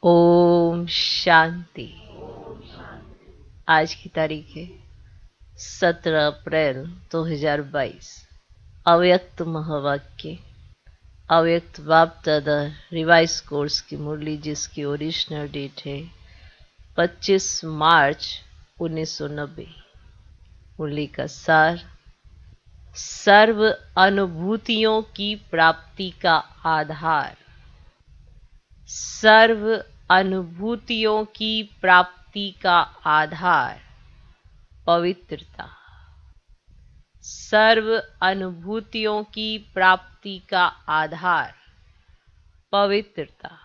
ओम शांति। आज की तारीख है 17 अप्रैल 2022। अव्यक्त महावाक्य अव्यक्त बाप दादा रिवाइज कोर्स की मुरली, जिसकी ओरिजिनल डेट है 25 मार्च 1990। मुरली का सार: सर्व अनुभूतियों की प्राप्ति का आधार। सर्व अनुभूतियों की प्राप्ति का आधार पवित्रता। सर्व अनुभूतियों की प्राप्ति का आधार पवित्रता।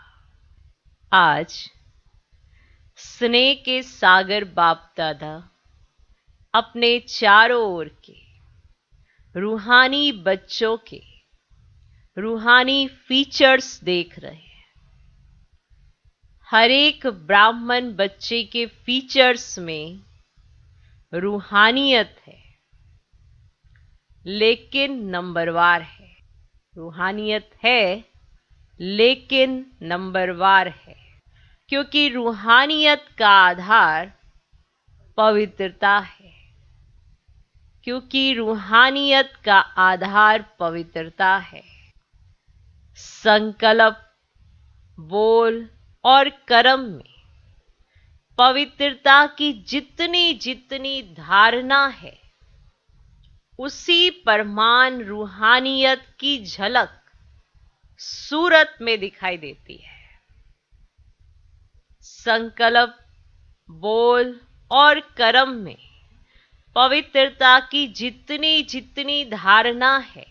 आज स्नेह के सागर बाप दादा अपने चारों ओर के रूहानी बच्चों के रूहानी फीचर्स देख रहे हैं। हर एक ब्राह्मण बच्चे के फीचर्स में रूहानियत है, लेकिन नंबरवार है। रूहानियत है लेकिन नंबरवार है, क्योंकि रूहानियत का आधार पवित्रता है। क्योंकि रूहानियत का आधार पवित्रता है। संकल्प, बोल और कर्म में पवित्रता की जितनी जितनी धारणा है, उसी परमान रूहानियत की झलक सूरत में दिखाई देती है। संकल्प, बोल और कर्म में पवित्रता की जितनी जितनी धारणा है,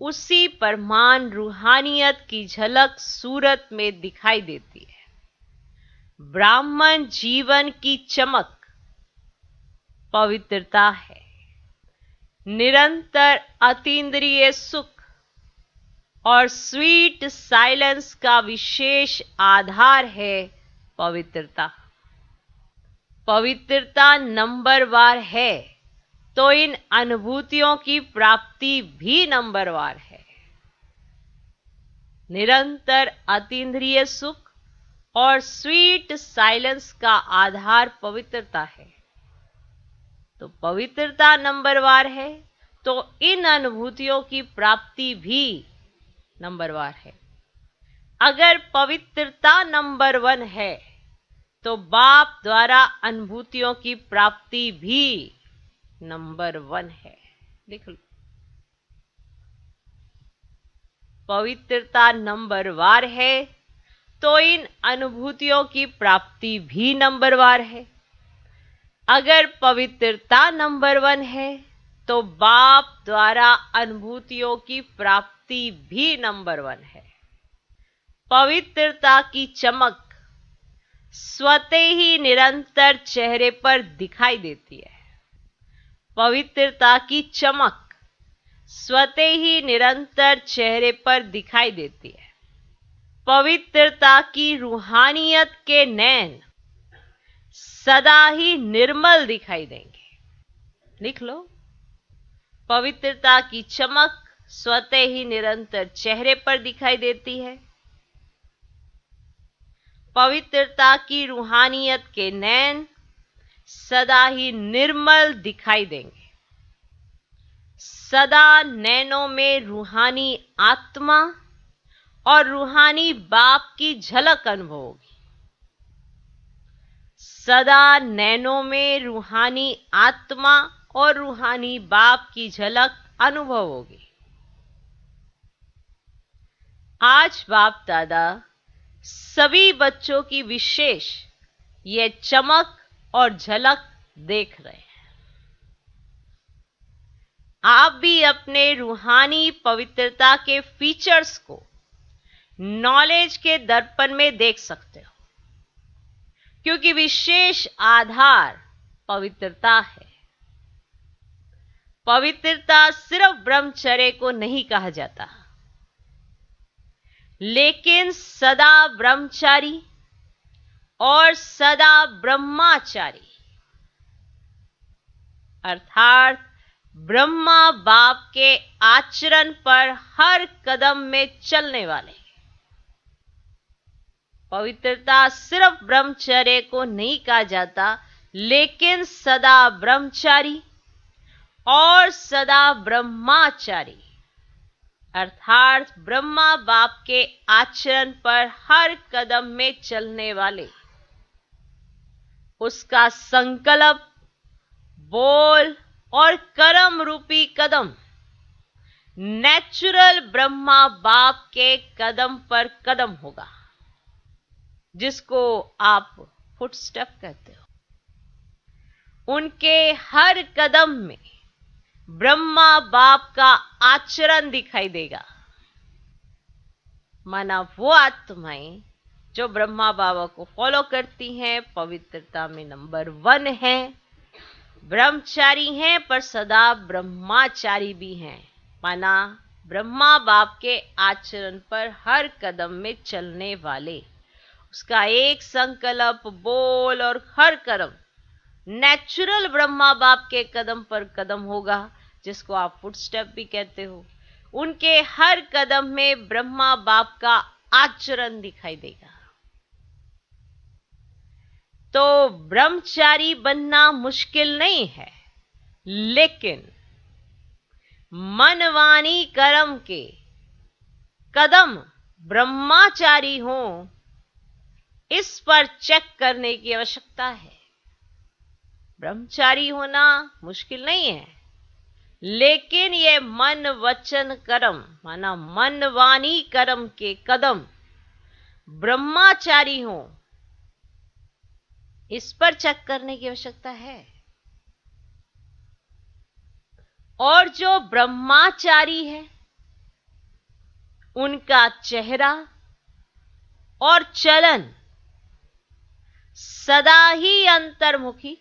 उसी परमान रूहानियत की झलक सूरत में दिखाई देती है। ब्राह्मण जीवन की चमक पवित्रता है। निरंतर अतीन्द्रिय सुख और स्वीट साइलेंस का विशेष आधार है पवित्रता। पवित्रता नंबरवार है तो इन अनुभूतियों की प्राप्ति भी नंबरवार है। निरंतर अतीन्द्रिय सुख और स्वीट साइलेंस का आधार पवित्रता है। तो पवित्रता नंबरवार है तो इन अनुभूतियों की प्राप्ति भी नंबरवार है। अगर पवित्रता नंबर 1 है तो बाप द्वारा अनुभूतियों की प्राप्ति भी नंबर 1 है। लिख लो, पवित्रता नंबरवार है तो इन अनुभूतियों की प्राप्ति भी नंबरवार है। अगर पवित्रता नंबर 1 है तो बाप द्वारा अनुभूतियों की प्राप्ति भी नंबर 1 है। पवित्रता की चमक स्वतः ही निरंतर चेहरे पर दिखाई देती है। पवित्रता की चमक स्वतः ही निरंतर चेहरे पर दिखाई देती है। पवित्रता की रूहानियत के नैन सदा ही निर्मल दिखाई देंगे। लिख लो, पवित्रता की चमक स्वतः ही निरंतर चेहरे पर दिखाई देती है। पवित्रता की रूहानियत के नैन सदा ही निर्मल दिखाई देंगे। सदा नैनों में रूहानी आत्मा और रूहानी बाप की झलक अनुभव होगी। सदा नैनों में रूहानी आत्मा और रूहानी बाप की झलक अनुभव होगी। आज बाप दादा सभी बच्चों की विशेष ये चमक और झलक देख रहे हैं। आप भी अपने रूहानी पवित्रता के फीचर्स को नॉलेज के दर्पण में देख सकते हो, क्योंकि विशेष आधार पवित्रता है। पवित्रता सिर्फ ब्रह्मचर्य को नहीं कहा जाता, लेकिन सदा ब्रह्मचारी और सदा ब्रह्माचारी अर्थात ब्रह्मा बाप के आचरण पर हर कदम में चलने वाले पवित्रता सिर्फ ब्रह्मचर्य को नहीं कहा जाता, लेकिन सदा ब्रह्मचारी और सदा ब्रह्माचारी, अर्थात ब्रह्मा बाप के आचरण पर हर कदम में चलने वाले, उसका संकल्प, बोल और कर्म रूपी कदम नेचुरल ब्रह्मा बाप के कदम पर कदम होगा, जिसको आप फुटस्टेप कहते हो। उनके हर कदम में ब्रह्मा बाप का आचरण दिखाई देगा। माना वो आत्माएं जो ब्रह्मा बाबा को फॉलो करती हैं, पवित्रता में नंबर 1 है, ब्रह्मचारी हैं पर सदा ब्रह्माचारी भी हैं। माना ब्रह्मा बाप के आचरण पर हर कदम में चलने वाले, उसका एक संकल्प, बोल और हर कर्म नेचुरल ब्रह्मा बाप के कदम पर कदम होगा, जिसको आप फुटस्टेप भी कहते हो। उनके हर कदम में ब्रह्मा बाप का आचरण दिखाई देगा। तो ब्रह्मचारी बनना मुश्किल नहीं है, लेकिन मन वाणी कर्म के कदम ब्रह्माचारी हों, इस पर चेक करने की आवश्यकता है। ब्रह्मचारी होना मुश्किल नहीं है, लेकिन ये मन वचन कर्म, माना मन वाणी कर्म के कदम ब्रह्माचारी हों, इस पर चेक करने की आवश्यकता है। और जो ब्रह्माचारी है, उनका चेहरा और चलन सदा ही अंतर्मुखी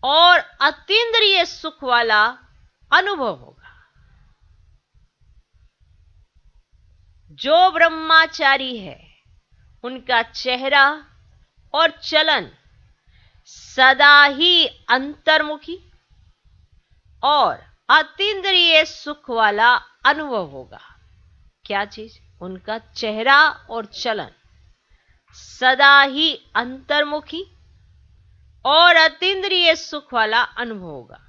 और अतीन्द्रिय सुख वाला अनुभव होगा। जो ब्रह्माचारी है, उनका चेहरा और चलन सदा ही अंतर्मुखी और अतीन्द्रिय सुख वाला अनुभव होगा। क्या चीज? उनका चेहरा और चलन सदा ही अंतर्मुखी और अतीन्द्रिय सुख वाला अनुभव होगा।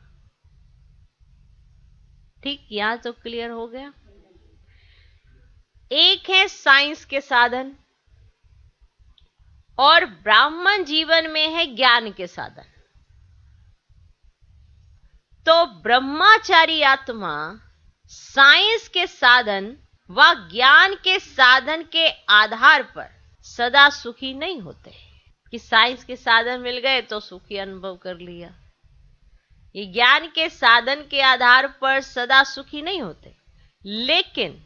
ठीक, यहां तो क्लियर हो गया। एक है साइंस के साधन और ब्राह्मण जीवन में है ज्ञान के साधन। तो ब्रह्माचारी आत्मा साइंस के साधन व ज्ञान के साधन के आधार पर सदा सुखी नहीं होते कि साइंस के साधन मिल गए तो सुखी अनुभव कर लिया। ये ज्ञान के साधन के आधार पर सदा सुखी नहीं होते, लेकिन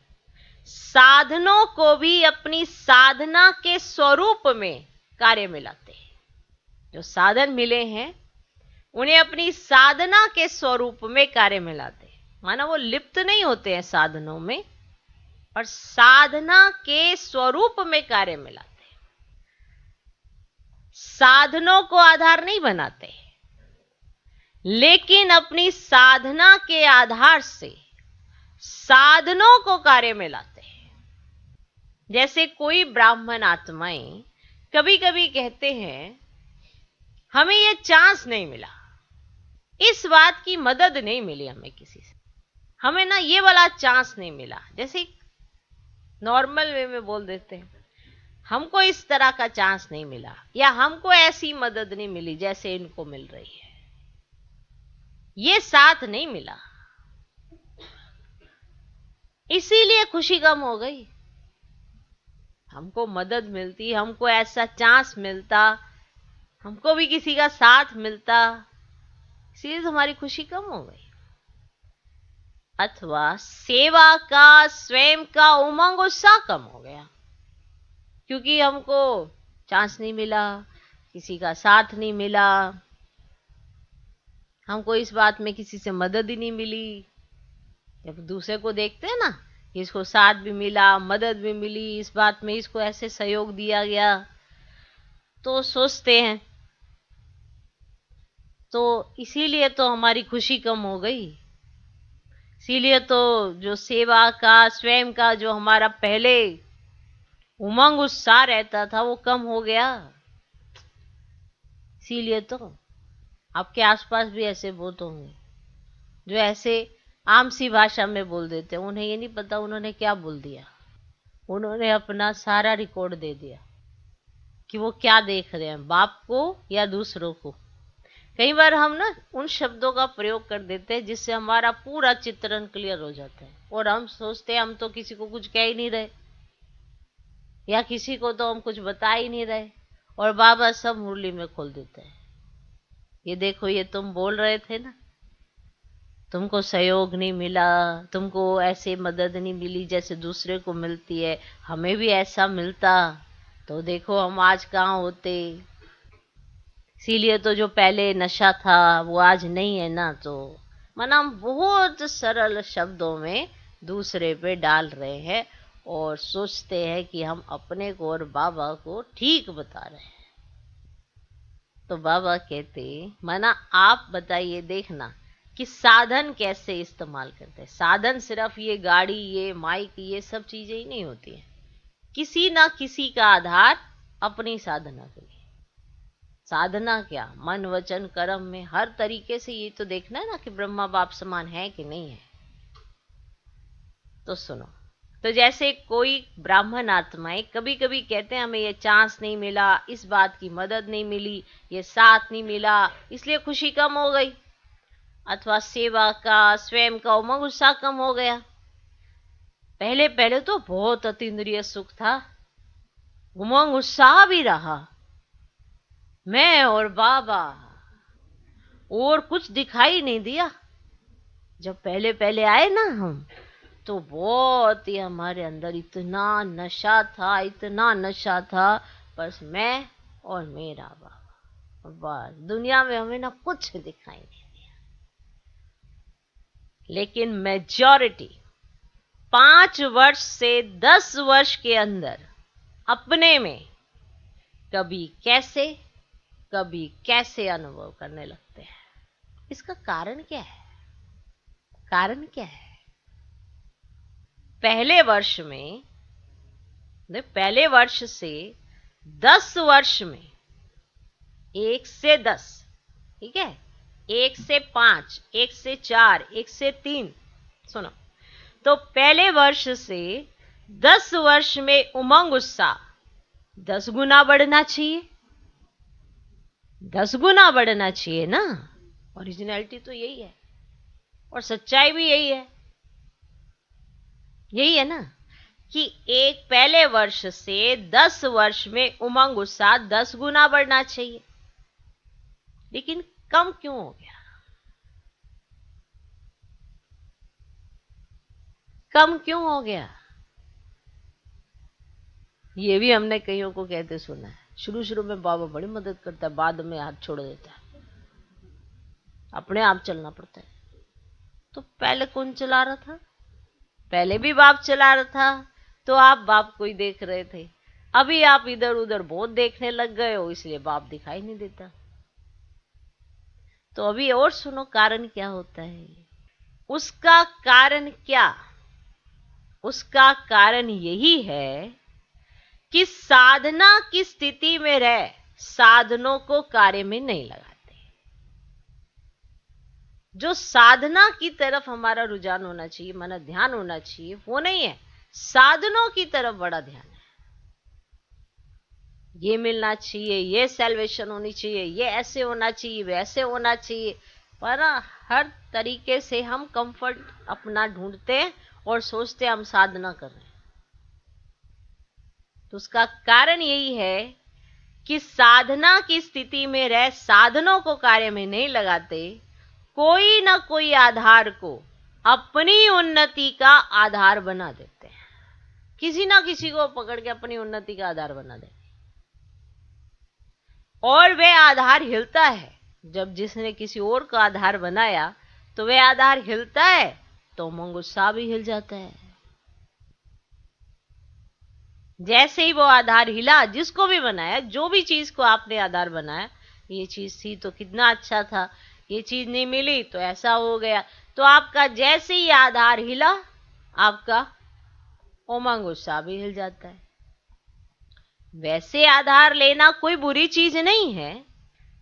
साधनों को भी अपनी साधना के स्वरूप में कार्य में लाते हैं। जो साधन मिले हैं, उन्हें अपनी साधना के स्वरूप में कार्य में लाते हैं। माना वो लिप्त नहीं होते हैं साधनों में, और साधना के स्वरूप में कार्य में लाते हैं। साधनों को आधार नहीं बनाते, लेकिन अपनी साधना के आधार से साधनों को कार्य में लाते हैं। जैसे कोई ब्राह्मण आत्माएं कभी कभी कहते हैं, हमें यह चांस नहीं मिला, इस बात की मदद नहीं मिली हमें किसी से, हमें ना ये वाला चांस नहीं मिला। जैसे नॉर्मल वे में बोल देते हैं, हमको इस तरह का चांस नहीं मिला, या हमको ऐसी मदद नहीं मिली जैसे इनको मिल रही है, ये साथ नहीं मिला, इसीलिए खुशी कम हो गई। हमको मदद मिलती, हमको ऐसा चांस मिलता, हमको भी किसी का साथ मिलता, इसीलिए हमारी खुशी कम हो गई। अथवा सेवा का स्वयं का उमंग उत्साह कम हो गया, क्योंकि हमको चांस नहीं मिला, किसी का साथ नहीं मिला, हमको इस बात में किसी से मदद ही नहीं मिली। जब दूसरे को देखते हैं ना, इसको साथ भी मिला, मदद भी मिली, इस बात में इसको ऐसे सहयोग दिया गया, तो सोचते हैं, तो इसीलिए तो हमारी खुशी कम हो गई। इसीलिए तो जो सेवा का स्वयं का जो हमारा पहले उमंग उत्साह रहता था वो कम हो गया। इसीलिए तो आपके आसपास भी ऐसे बहुत होंगे जो ऐसे आम सी भाषा में बोल देते हैं, उन्हें ये नहीं पता उन्होंने क्या बोल दिया। उन्होंने अपना सारा रिकॉर्ड दे दिया कि वो क्या देख रहे हैं, बाप को या दूसरों को। कई बार हम ना उन शब्दों का प्रयोग कर देते हैं जिससे हमारा पूरा चित्रण क्लियर हो जाता है, और हम सोचते हैं हम तो किसी को कुछ कह ही नहीं रहे, या किसी को तो हम कुछ बता ही नहीं रहे, और बाबा सब मुरली में खोल देते हैं। ये देखो, ये तुम बोल रहे थे ना, तुमको सहयोग नहीं मिला, तुमको ऐसे मदद नहीं मिली जैसे दूसरे को मिलती है, हमें भी ऐसा मिलता तो देखो हम आज कहाँ होते। इसीलिए तो जो पहले नशा था वो आज नहीं है ना। तो माना हम बहुत सरल शब्दों में दूसरे पे डाल रहे हैं और सोचते हैं कि हम अपने को और बाबा को ठीक बता रहे हैं। तो बाबा कहते, माना आप बताइए, देखना कि साधन कैसे इस्तेमाल करते हैं। साधन सिर्फ ये गाड़ी, ये माइक, ये सब चीजें ही नहीं होती हैं। किसी ना किसी का आधार अपनी साधना के लिए। साधना क्या, मन वचन कर्म में हर तरीके से ये तो देखना है ना कि ब्रह्मा बाप समान है कि नहीं है। तो सुनो, तो जैसे कोई ब्राह्मण आत्माएं कभी कभी कहते हैं हमें ये चांस नहीं मिला, इस बात की मदद नहीं मिली, ये साथ नहीं मिला, इसलिए खुशी कम हो गई, अथवा सेवा का स्वयं का उमंग उत्साह कम हो गया। पहले पहले तो बहुत अतीन्द्रिय सुख था, उमंग उत्साह भी रहा, मैं और बाबा, और कुछ दिखाई नहीं दिया। जब पहले पहले आए ना हम, तो बहुत ही हमारे अंदर इतना नशा था, इतना नशा था, बस मैं और मेरा बाबा, बस दुनिया में हमें ना कुछ दिखाई नहीं दिया। लेकिन मेजॉरिटी 5 वर्ष से 10 वर्ष के अंदर अपने में कभी कैसे अनुभव करने लगते हैं। इसका कारण क्या है? कारण क्या है? पहले वर्ष से 10 वर्ष में 1 से 10, ठीक है, 1 से 5, 1 से 4, 1 से 3, सुनो, तो पहले वर्ष से 10 वर्ष में उमंग उत्साह 10 गुना बढ़ना चाहिए। 10 गुना बढ़ना चाहिए ना। ओरिजिनलिटी तो यही है और सच्चाई भी यही है ना, कि एक पहले वर्ष से 10 वर्ष में उमंग उत्साह 10 गुना बढ़ना चाहिए। लेकिन कम क्यों हो गया? कम क्यों हो गया? ये भी हमने कईयों को कहते सुना है, शुरू में बाबा बड़ी मदद करता है, बाद में हाथ छोड़ देता है, अपने आप चलना पड़ता है। तो पहले कौन चला रहा था? पहले भी बाप चला रहा था, तो आप बाप को ही देख रहे थे। अभी आप इधर उधर बहुत देखने लग गए हो, इसलिए बाप दिखाई नहीं देता। तो अभी और सुनो, कारण क्या होता है? उसका कारण क्या? उसका कारण यही है कि साधना की स्थिति में रह साधनों को कार्य में नहीं लगाते। जो साधना की तरफ हमारा रुझान होना चाहिए, माना ध्यान होना चाहिए, वो नहीं है, साधनों की तरफ बड़ा ध्यान है। ये मिलना चाहिए, ये सैल्वेशन होनी चाहिए, ये ऐसे होना चाहिए, वैसे होना चाहिए, पर हर तरीके से हम कंफर्ट अपना ढूंढते हैं और सोचते हैं हम साधना कर रहे हैं। तो उसका कारण यही है कि साधना की स्थिति में रह साधनों को कार्य में नहीं लगाते, कोई ना कोई आधार को अपनी उन्नति का आधार बना देते हैं। किसी ना किसी को पकड़ के अपनी उन्नति का आधार बना देते, और वह आधार हिलता है। जब जिसने किसी और का आधार बनाया तो वह आधार हिलता है, तो उमंग उत्साह भी हिल जाता है। जैसे ही वो आधार हिला, जिसको भी बनाया, जो भी चीज को आपने आधार बनाया, ये चीज थी तो कितना अच्छा था, ये चीज नहीं मिली तो ऐसा हो गया, तो आपका जैसे ही आधार हिला, आपका उमंग उत्साह भी हिल जाता है। वैसे आधार लेना कोई बुरी चीज नहीं है,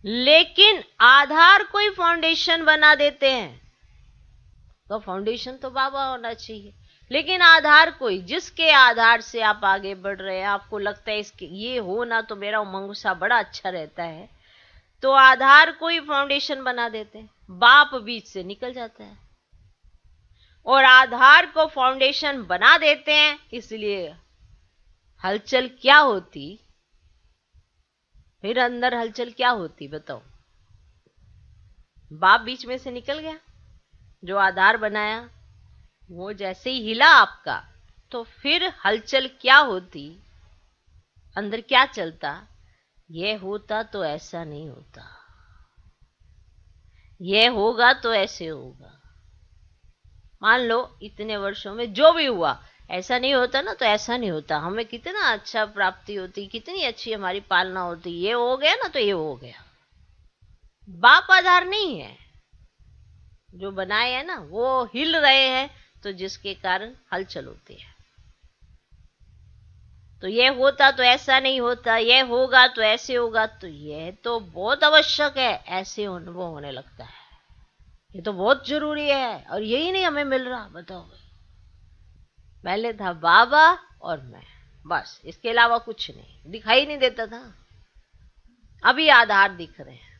लेकिन आधार कोई फाउंडेशन बना देते हैं तो फाउंडेशन तो बाबा होना चाहिए। लेकिन आधार कोई, जिसके आधार से आप आगे बढ़ रहे हैं, आपको लगता है इसके ये हो ना तो मेरा उमंग सा बड़ा अच्छा रहता है, तो आधार कोई फाउंडेशन बना देते हैं, बाप बीच से निकल जाता है और आधार को फाउंडेशन बना देते हैं। इसलिए हलचल क्या होती, फिर अंदर हलचल क्या होती बताओ? बाप बीच में से निकल गया, जो आधार बनाया वो जैसे ही हिला आपका, तो फिर हलचल क्या होती, अंदर क्या चलता? ये होता तो ऐसा नहीं होता, ये होगा तो ऐसे होगा। मान लो इतने वर्षों में जो भी हुआ, ऐसा नहीं होता ना तो ऐसा नहीं होता, हमें कितना अच्छा प्राप्ति होती, कितनी अच्छी हमारी पालना होती, ये हो गया ना तो ये हो गया। बाप आधार नहीं है, जो बनाए हैं ना वो हिल रहे हैं, तो जिसके कारण हलचल होती है। तो ये होता तो ऐसा नहीं होता, ये होगा तो ऐसे होगा, तो ये तो बहुत आवश्यक है, ऐसे अनुभव होने लगता है, ये तो बहुत जरूरी है और यही नहीं हमें मिल रहा। बताओ, पहले था बाबा और मैं, बस इसके अलावा कुछ नहीं दिखाई नहीं देता था। अभी आधार दिख रहे हैं,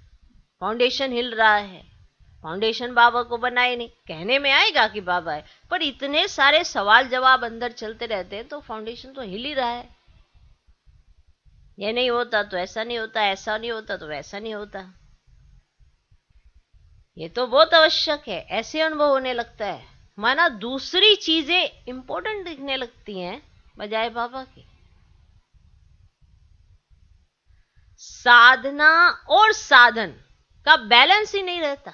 फाउंडेशन हिल रहा है। फाउंडेशन बाबा को बनाए नहीं, कहने में आएगा कि बाबा है, पर इतने सारे सवाल जवाब अंदर चलते रहते हैं तो फाउंडेशन तो हिल ही रहा है। ये नहीं होता तो ऐसा नहीं होता, ऐसा नहीं होता तो वैसा नहीं होता। ये तो बहुत आवश्यक है, ऐसे अनुभव होने लगता है, माना दूसरी चीजें इंपॉर्टेंट दिखने लगती हैं बजाय बाबा की। साधना और साधन का बैलेंस ही नहीं रहता।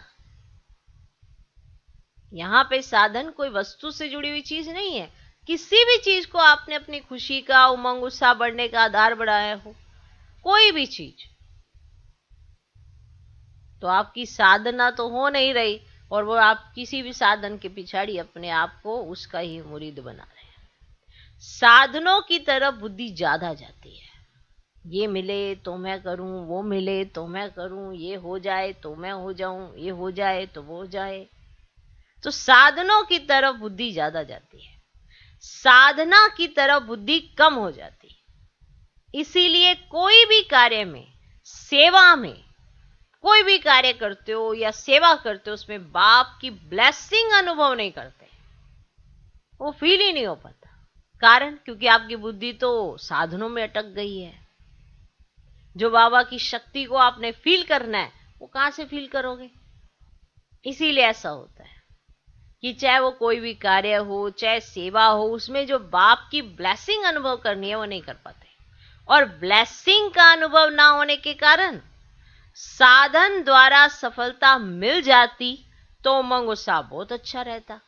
यहां पे साधन कोई वस्तु से जुड़ी हुई चीज नहीं है। किसी भी चीज को आपने अपनी खुशी का, उमंग उत्साह बढ़ने का आधार बनाया हो, कोई भी चीज, तो आपकी साधना तो हो नहीं रही और वो आप किसी भी साधन के पिछाड़ी अपने आप को उसका ही मुरीद बना रहे हैं। साधनों की तरफ बुद्धि ज्यादा जाती है, ये मिले तो मैं करूं, वो मिले तो मैं करूं, ये हो जाए तो मैं हो जाऊं, ये हो जाए तो वो हो जाए। तो साधनों की तरफ बुद्धि ज्यादा जाती है, साधना की तरफ बुद्धि कम हो जाती है। इसीलिए कोई भी कार्य में, सेवा में, कोई भी कार्य करते हो या सेवा करते हो, उसमें बाप की ब्लेसिंग अनुभव नहीं करते, वो फील ही नहीं हो पाता। कारण, क्योंकि आपकी बुद्धि तो साधनों में अटक गई है। जो बाबा की शक्ति को आपने फील करना है, वो कहां से फील करोगे? इसीलिए ऐसा होता है कि चाहे वो कोई भी कार्य हो, चाहे सेवा हो, उसमें जो बाप की ब्लेसिंग अनुभव करनी है वो नहीं कर पाते। और ब्लेसिंग का अनुभव ना होने के कारण साधन द्वारा सफलता मिल जाती तो उमंग उत्साह बहुत अच्छा रहता,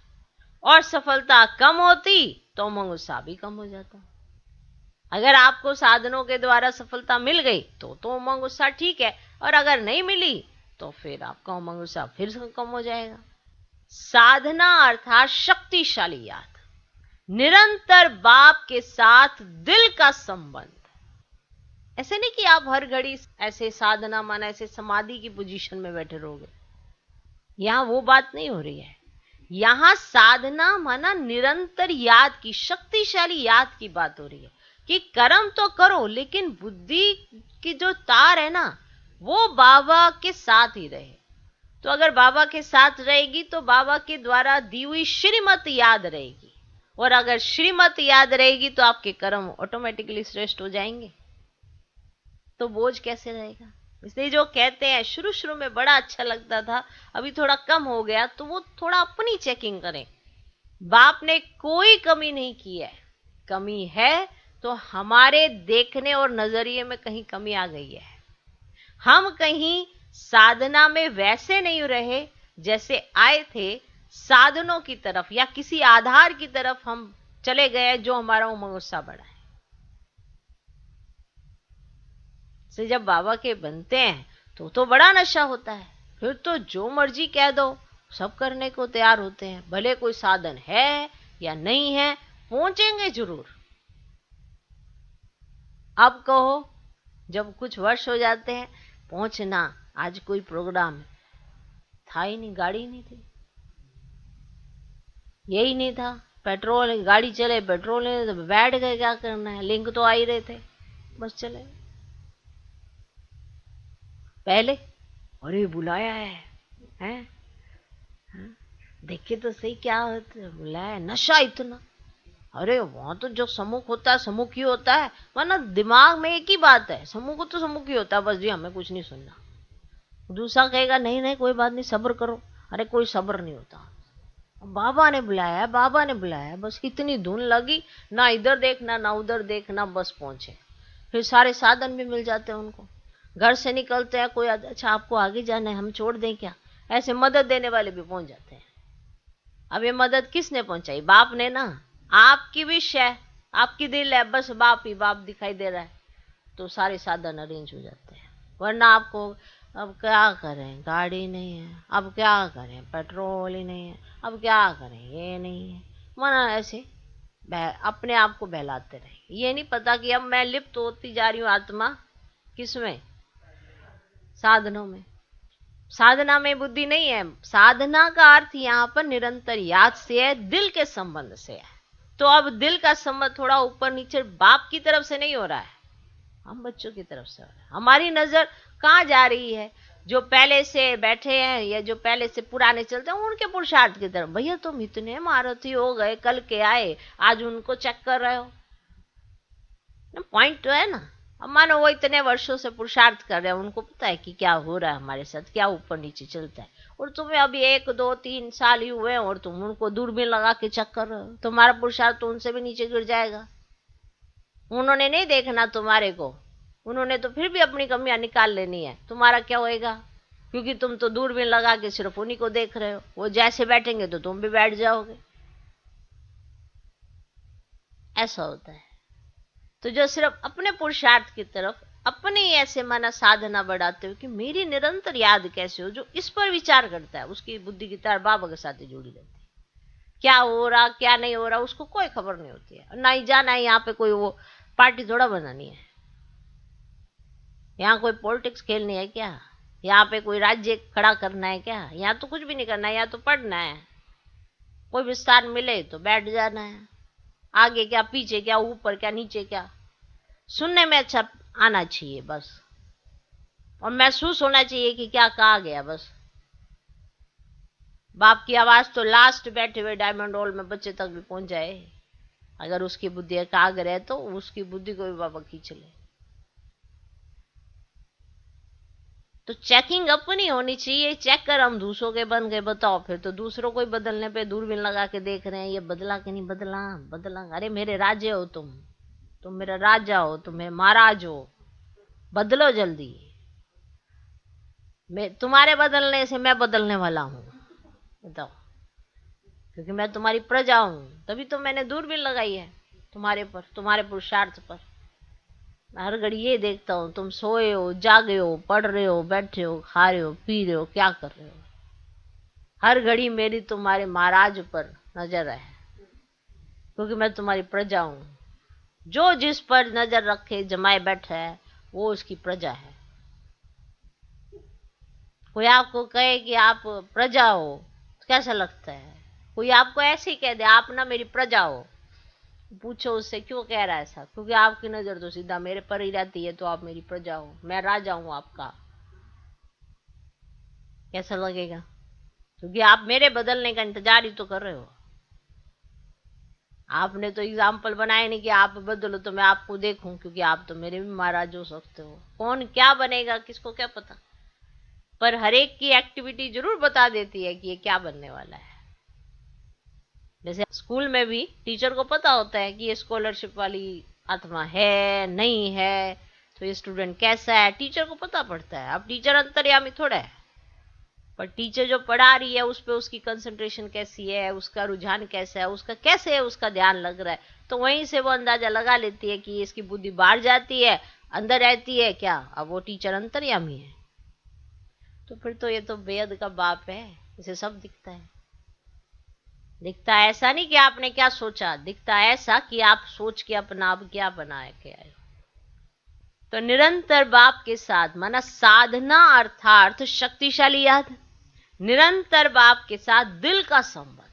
और सफलता कम होती तो उमंग उत्साह भी कम हो जाता। अगर आपको साधनों के द्वारा सफलता मिल गई तो उमंग उत्साह ठीक है, और अगर नहीं मिली तो फिर आपका उमंग उत्साह फिर से कम हो जाएगा। साधना अर्थात शक्तिशाली याद, निरंतर बाप के साथ दिल का संबंध। ऐसे नहीं कि आप हर घड़ी ऐसे साधना माना ऐसे समाधि की पोजीशन में बैठे रहोगे, यहां वो बात नहीं हो रही है। यहां साधना माना निरंतर याद की, शक्तिशाली याद की बात हो रही है कि कर्म तो करो, लेकिन बुद्धि की जो तार है ना, वो बाबा के साथ ही रहे। तो अगर बाबा के साथ रहेगी तो बाबा के द्वारा दी हुई श्रीमत याद रहेगी, और अगर श्रीमत याद रहेगी तो आपके कर्म ऑटोमेटिकली श्रेष्ठ हो जाएंगे। तो बोझ कैसे रहेगा? इसलिए जो कहते हैं शुरू शुरू में बड़ा अच्छा लगता था, अभी थोड़ा कम हो गया, तो वो थोड़ा अपनी चेकिंग करें। बाप ने कोई कमी नहीं की है, कमी है तो हमारे देखने और नजरिए में कहीं कमी आ गई है। हम कहीं साधना में वैसे नहीं रहे जैसे आए थे, साधनों की तरफ या किसी आधार की तरफ हम चले गए जो हमारा उमंग उत्साह बढ़ा है। से जब बाबा के बनते हैं तो बड़ा नशा होता है, फिर तो जो मर्जी कह दो सब करने को तैयार होते हैं, भले कोई साधन है या नहीं है, पहुंचेंगे जरूर। अब कहो, जब कुछ वर्ष हो जाते हैं, पहुंचना, आज कोई प्रोग्राम है, था ही नहीं, गाड़ी नहीं थी, यही नहीं था, पेट्रोल, गाड़ी चले पेट्रोल नहीं तो बैठ गए, क्या करना है, लिंक तो आ ही रहे थे, बस चले। पहले अरे बुलाया है, हैं? हाँ? देखे तो सही क्या होता है, बुलाया, नशा इतना, अरे वहां तो जो सम्मुख होता है सम्मुख ही होता है, वरना दिमाग में एक ही बात है, सम्मुख हो तो सम्मुख ही होता है, बस जी हमें कुछ नहीं सुनना। दूसरा कहेगा नहीं नहीं कोई बात नहीं, सब्र करो, अरे कोई सब्र नहीं होता। बाबा ने बुलाया, बाबा ने बुलाया, बस इतनी धुन लगी, ना इधर देखना ना उधर देखना, बस पहुंचे। फिर सारे साधन भी मिल जाते हैं उनको, घर से निकलते हैं, कोई अच्छा आपको आगे जाना है, हम छोड़ दें क्या, ऐसे मदद देने वाले भी पहुंच जाते हैं। अब ये मदद किसने पहुंचाई, बाप ने ना, आपकी विश है, आपकी दिल है, बस बाप ही बाप दिखाई दे रहा है, तो सारे साधन अरेंज हो जाते हैं। वरना आपको अब क्या करें, गाड़ी नहीं है, अब क्या करें, पेट्रोल ही नहीं है, अब क्या करें, ये नहीं है, मना ऐसे अपने आप को बहलाते रहे। ये नहीं पता कि अब मैं लिप्त होती जा रही हूँ आत्मा किसमें, साधनों में। साधना में बुद्धि नहीं है, साधना का अर्थ यहाँ पर निरंतर याद से है, दिल के संबंध से है। तो अब दिल का संबंध थोड़ा ऊपर नीचे बाप की तरफ से नहीं हो रहा है, हम बच्चों की तरफ से हो रहा है। हमारी नजर कहाँ जा रही है, जो पहले से बैठे हैं या जो पहले से पुराने चलते हैं उनके पुरुषार्थ की तरफ। भैया तुम इतने महारथी हो गए, कल के आए, आज उनको चेक कर रहे हो, पॉइंट तो है ना। अब मानो वो इतने वर्षों से पुरुषार्थ कर रहे हैं, उनको पता है कि क्या हो रहा है हमारे साथ, क्या ऊपर नीचे चलता है, और तुम्हें अभी 1 2 3 साल ही हुए हैं और तुम उनको दूरबीन लगा के चेक कर रहे हो, तुम्हारा पुरुषार्थ तो उनसे भी नीचे गिर जाएगा। उन्होंने नहीं देखना तुम्हारे को, उन्होंने तो फिर भी अपनी कमियां निकाल लेनी है, तुम्हारा क्या होएगा, क्योंकि तुम तो दूरबीन लगा के सिर्फ उन्हीं को देख रहे हो, वो जैसे बैठेंगे तो तुम भी बैठ जाओगे, ऐसा होता है। तो जो सिर्फ अपने पुरुषार्थ की तरफ अपने ऐसे माना साधना बढ़ाते हो कि मेरी निरंतर याद कैसे हो, जो इस पर विचार करता है उसकी बुद्धि की तरह बाबा के साथ ही जुड़ी रहती है। क्या हो रहा क्या नहीं हो रहा उसको कोई खबर नहीं होती है, ना ही जाना है यहाँ पे कोई वो पार्टी थोड़ा बनानी है, यहाँ कोई पॉलिटिक्स खेलनी है क्या, यहाँ पे कोई राज्य खड़ा करना है क्या, यहाँ तो कुछ भी नहीं करना है, यहाँ तो पढ़ना है, कोई विस्तार मिले तो बैठ जाना है, आगे क्या पीछे क्या ऊपर क्या नीचे क्या, सुनने में अच्छा आना चाहिए बस, और महसूस होना चाहिए कि क्या कहा गया बस। बाप की आवाज तो लास्ट बैठे हुए डायमंड हॉल में बच्चे तक भी पहुंच जाए, अगर उसकी बुद्धि एकाग्र है तो उसकी बुद्धि को भी बाबा खींच ले। तो चेकिंग अपनी होनी चाहिए, चेक कर हम दूसरों के बन गए, बताओ फिर तो दूसरों को ही बदलने पे दूरबीन लगा के देख रहे हैं, ये बदला कि नहीं बदला, बदला, अरे मेरे राजे हो तुम मेरा राजा हो, तुम मेरे महाराज हो, बदलो जल्दी, मैं तुम्हारे बदलने से मैं बदलने वाला हूं, बताओ, क्योंकि मैं तुम्हारी प्रजा हूं, तभी तो मैंने दूरबीन लगाई है तुम्हारे पर, तुम्हारे पुरुषार्थ पर। हर घड़ी ये देखता हूँ तुम सोए हो, जागे हो, पढ़ रहे हो, बैठे हो, खा रहे हो, पी रहे हो, क्या कर रहे हो, हर घड़ी मेरी तुम्हारे महाराज पर नजर है, क्योंकि मैं तुम्हारी प्रजा हूं। जो जिस पर नजर रखे जमाए बैठा है वो उसकी प्रजा है। कोई आपको कहे कि आप प्रजा हो तो कैसा लगता है, कोई आपको ऐसे ही कह दे आप ना मेरी प्रजा हो, पूछो उससे क्यों कह रहा है ऐसा, क्योंकि आपकी नजर तो सीधा मेरे पर ही रहती है, तो आप मेरी प्रजा हो, मैं राजा हूं आपका, कैसा लगेगा, क्योंकि आप मेरे बदलने का इंतजार ही तो कर रहे हो। आपने तो एग्जाम्पल बनाया नहीं कि आप बदलो तो मैं आपको देखूं, क्योंकि आप तो मेरे भी महाराज हो सकते हो, कौन क्या बनेगा किसको क्या पता, पर हर एक की एक्टिविटी जरूर बता देती है कि ये क्या बनने वाला है। जैसे स्कूल में भी टीचर को पता होता है कि ये स्कॉलरशिप वाली आत्मा है नहीं है, तो ये स्टूडेंट कैसा है टीचर को पता पड़ता है। अब टीचर अंतर्यामी थोड़ा है, पर टीचर जो पढ़ा रही है उस पर उसकी कंसंट्रेशन कैसी है, उसका रुझान कैसा है, उसका कैसे है, उसका ध्यान लग रहा है, तो वहीं से वो अंदाजा लगा लेती है कि इसकी बुद्धि बाहर जाती है अंदर रहती है क्या। अब वो टीचर अंतर्यामी है, तो फिर तो ये तो बेहद का बाप है, इसे सब दिखता है। दिखता ऐसा नहीं कि आपने क्या सोचा, दिखता ऐसा कि आप सोच के अपना आप क्या बनाए के आए। तो निरंतर बाप के साथ माना साधना अर्थात शक्तिशाली याद, निरंतर बाप के साथ दिल का संबंध।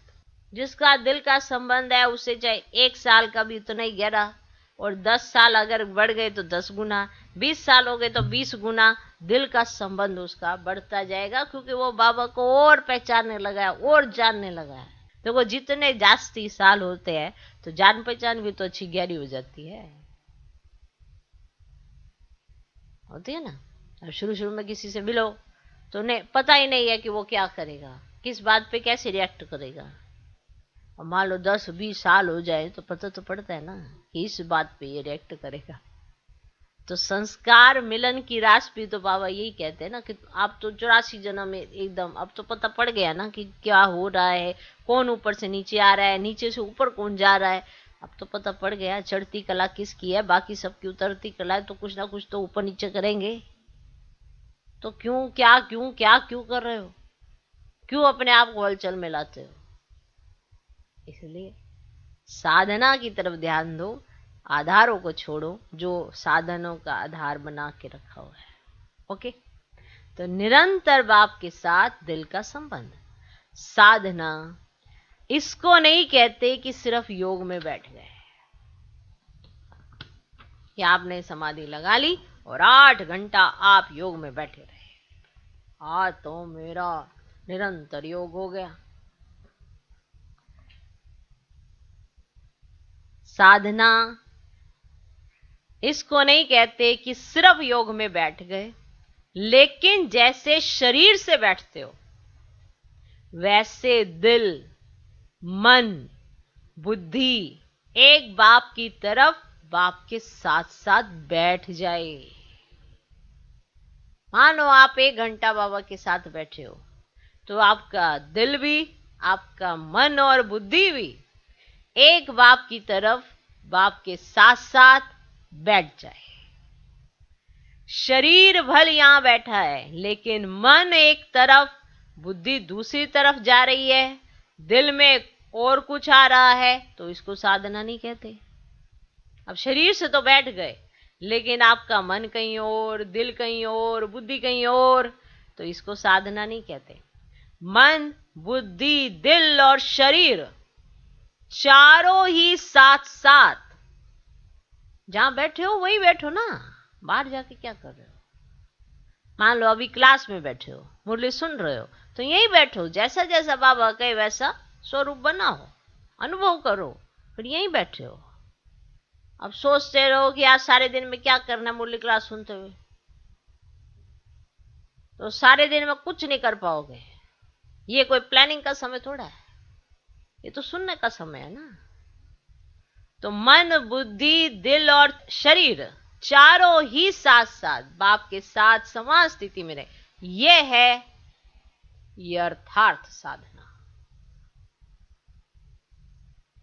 जिसका दिल का संबंध है उसे चाहे 1 साल का भी तो नहीं गहरा, और 10 साल अगर बढ़ गए तो 10 गुना, 20 साल हो गए तो 20 गुना दिल का संबंध उसका बढ़ता जाएगा, क्योंकि वो बाबा को और पहचानने लगा है और जानने लगा है। तो वो जितने जास्ती साल होते हैं तो जान पहचान भी तो अच्छी गहरी हो जाती है, होती है ना। अब शुरू में किसी से मिलो तो उन्हें पता ही नहीं है कि वो क्या करेगा, किस बात पे कैसे रिएक्ट करेगा। और मान लो 10-20 साल हो जाए तो पता तो पड़ता है ना कि इस बात पे ये रिएक्ट करेगा। तो संस्कार मिलन की रास भी तो बाबा यही कहते हैं ना कि आप तो 84 जन्म में एकदम अब तो पता पड़ गया ना कि क्या हो रहा है, कौन ऊपर से नीचे आ रहा है, नीचे से ऊपर कौन जा रहा है। अब तो पता पड़ गया चढ़ती कला किसकी है, बाकी सबकी उतरती कला है, तो कुछ ना कुछ तो ऊपर नीचे करेंगे। तो क्यों कर रहे हो, क्यों अपने आप को हलचल में लाते हो। इसलिए साधना की तरफ ध्यान दो, आधारों को छोड़ो जो साधनों का आधार बना के रखा हुआ है। ओके, तो निरंतर बाप के साथ दिल का संबंध, साधना इसको नहीं कहते कि सिर्फ योग में बैठ गए कि आपने समाधि लगा ली और 8 घंटा आप योग में बैठे रहे, आज तो मेरा निरंतर योग हो गया। साधना इसको नहीं कहते कि सिर्फ योग में बैठ गए, लेकिन जैसे शरीर से बैठते हो वैसे दिल, मन, बुद्धि एक बाप की तरफ बाप के साथ साथ बैठ जाए। मानो आप 1 घंटा बाबा के साथ बैठे हो तो आपका दिल भी, आपका मन और बुद्धि भी एक बाप की तरफ बाप के साथ साथ बैठ जाए। शरीर भल यहां बैठा है लेकिन मन एक तरफ, बुद्धि दूसरी तरफ जा रही है, दिल में और कुछ आ रहा है, तो इसको साधना नहीं कहते। अब शरीर से तो बैठ गए लेकिन आपका मन कहीं और, दिल कहीं और, बुद्धि कहीं और, तो इसको साधना नहीं कहते। मन, बुद्धि, दिल और शरीर चारों ही साथ साथ जहां बैठे हो वही बैठो ना, बाहर जाके क्या कर रहे हो। मान लो अभी क्लास में बैठे हो, मुरली सुन रहे हो, तो यही बैठो, जैसा जैसा बाबा कहे वैसा स्वरूप बनाओ, अनुभव करो, फिर यहीं बैठे हो। अब सोचते रहो कि आज सारे दिन में क्या करना है मुरली क्लास सुनते हुए, तो सारे दिन में कुछ नहीं कर पाओगे। ये कोई प्लानिंग का समय थोड़ा है, ये तो सुनने का समय है ना। तो मन, बुद्धि, दिल और शरीर चारों ही साथ साथ बाप के साथ समान स्थिति में रहे, ये है यथार्थ साधना।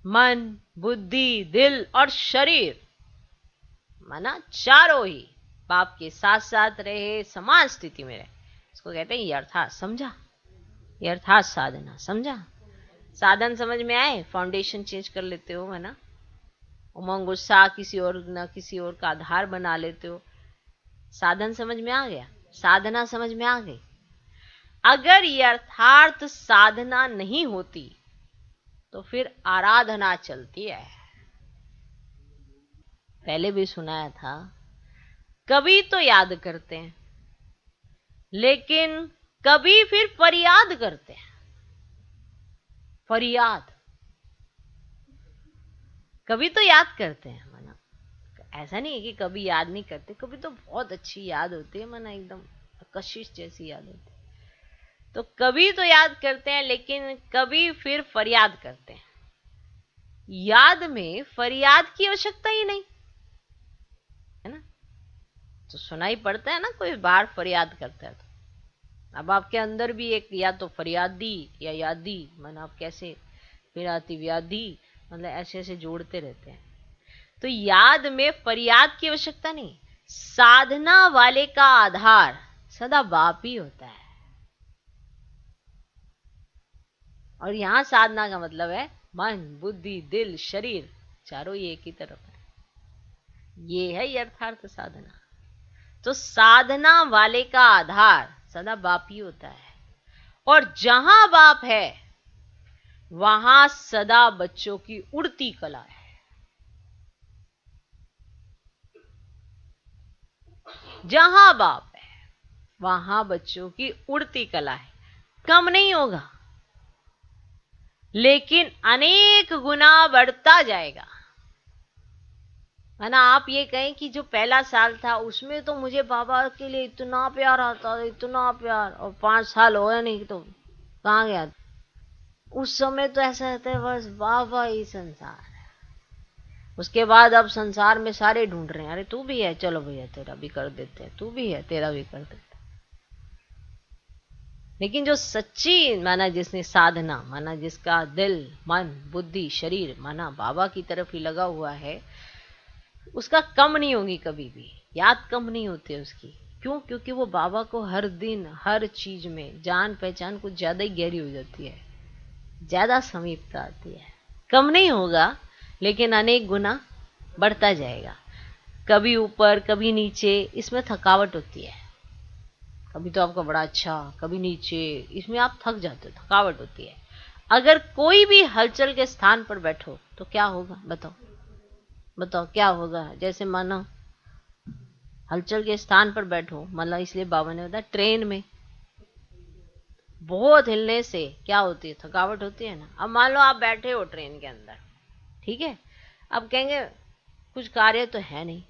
मन, बुद्धि, दिल और शरीर माना चारों ही बाप के साथ साथ रहे, समान स्थिति में रहे, इसको कहते हैं यथार्थ। समझा? यथार्थ साधना समझा? साधन समझ में आए, फाउंडेशन चेंज कर लेते हो, है ना। उमंग उत्साह किसी और न किसी और का आधार बना लेते हो। साधन समझ में आ गया, साधना समझ में आ गई। अगर यथार्थ साधना नहीं होती तो फिर आराधना चलती है। पहले भी सुनाया था, कभी तो याद करते हैं लेकिन कभी फिर फरियाद करते हैं। फरियाद, कभी तो याद करते हैं मना, ऐसा नहीं है कि कभी याद नहीं करते, कभी तो बहुत अच्छी याद होती है मना, एकदम कशिश जैसी याद होती है। तो कभी तो याद करते हैं लेकिन कभी फिर फरियाद करते हैं। याद में फरियाद की आवश्यकता ही नहीं है ना, तो सुनाई पड़ता है ना कोई बाहर फरियाद करता है तो। अब आपके अंदर भी एक या तो फरियादी या यादी, मन आप कैसे फिर आती व्याधि, मतलब ऐसे ऐसे जोड़ते रहते हैं। तो याद में फरियाद की आवश्यकता नहीं, साधना वाले का आधार सदा बाप ही होता है। और यहां साधना का मतलब है मन, बुद्धि, दिल, शरीर चारों ही एक ही तरफ है। ये है यथार्थ साधना। तो साधना वाले का आधार सदा बाप ही होता है, और जहां बाप है वहां सदा बच्चों की उड़ती कला है। जहां बाप है वहां बच्चों की उड़ती कला है। कम नहीं होगा, लेकिन अनेक गुना बढ़ता जाएगा। है ना? आप ये कहें कि जो पहला साल था उसमें तो मुझे बाबा के लिए इतना प्यार आता था, इतना प्यार, और 5 साल हो गए नहीं तो कहाँ गया? उस समय तो ऐसा रहता है बस बाबा ही संसार है। उसके बाद अब संसार में सारे ढूंढ रहे हैं, अरे तू भी है, चलो भैया तेरा भी कर देते हैं, तू भी है तेरा भी कर देते हैं। लेकिन जो सच्ची माना, जिसने साधना माना, जिसका दिल मन बुद्धि शरीर माना बाबा की तरफ ही लगा हुआ है, उसका कम नहीं होगी कभी भी, याद कम नहीं होती उसकी। क्यों? क्योंकि वो बाबा को हर दिन हर चीज में जान पहचान कुछ ज्यादा ही गहरी हो जाती है, ज्यादा समीपता आती है। कम नहीं होगा, लेकिन अनेक गुना बढ़ता जाएगा। कभी ऊपर कभी नीचे, इसमें थकावट होती है। कभी तो आपका बड़ा अच्छा, कभी नीचे, इसमें आप थक जाते हो, थकावट होती है। अगर कोई भी हलचल के स्थान पर बैठो तो क्या होगा? बताओ बताओ क्या होगा? जैसे मानो हलचल के स्थान पर बैठो, मतलब इसलिए बाबा ने बताया ट्रेन में बहुत हिलने से क्या होती है? थकावट होती है ना। अब मान लो आप बैठे हो ट्रेन के अंदर, ठीक है, अब कहेंगे कुछ कार्य तो है नहीं।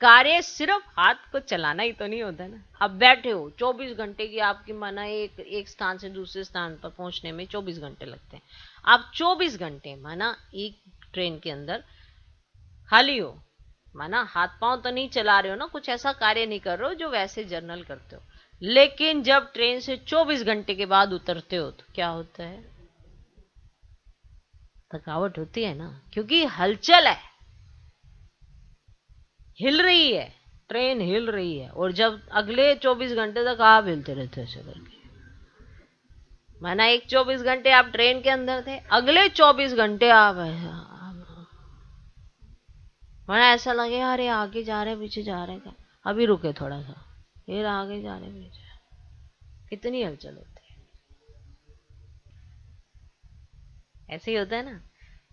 कार्य सिर्फ हाथ को चलाना ही तो नहीं होता ना। अब बैठे हो 24 घंटे की आपकी माना एक स्थान से दूसरे स्थान पर पहुंचने में 24 घंटे लगते हैं। आप 24 घंटे माना एक ट्रेन के अंदर खाली हो, माना हाथ पांव तो नहीं चला रहे हो ना, कुछ ऐसा कार्य नहीं कर रहे हो जो वैसे जर्नल करते हो। लेकिन जब ट्रेन से 24 घंटे के बाद उतरते हो तो क्या होता है? थकावट होती है ना, क्योंकि हलचल है, हिल रही है, ट्रेन हिल रही है। और जब अगले 24 घंटे तक आप हिलते रहते ऐसे करके, माना एक 24 घंटे आप ट्रेन के अंदर थे, अगले 24 घंटे आप माना ऐसा लगे अरे आगे जा रहे पीछे जा रहे, क्या अभी रुके थोड़ा सा, फिर आगे जा रहे पीछे, कितनी हलचल होती है। ऐसे ही होता है ना।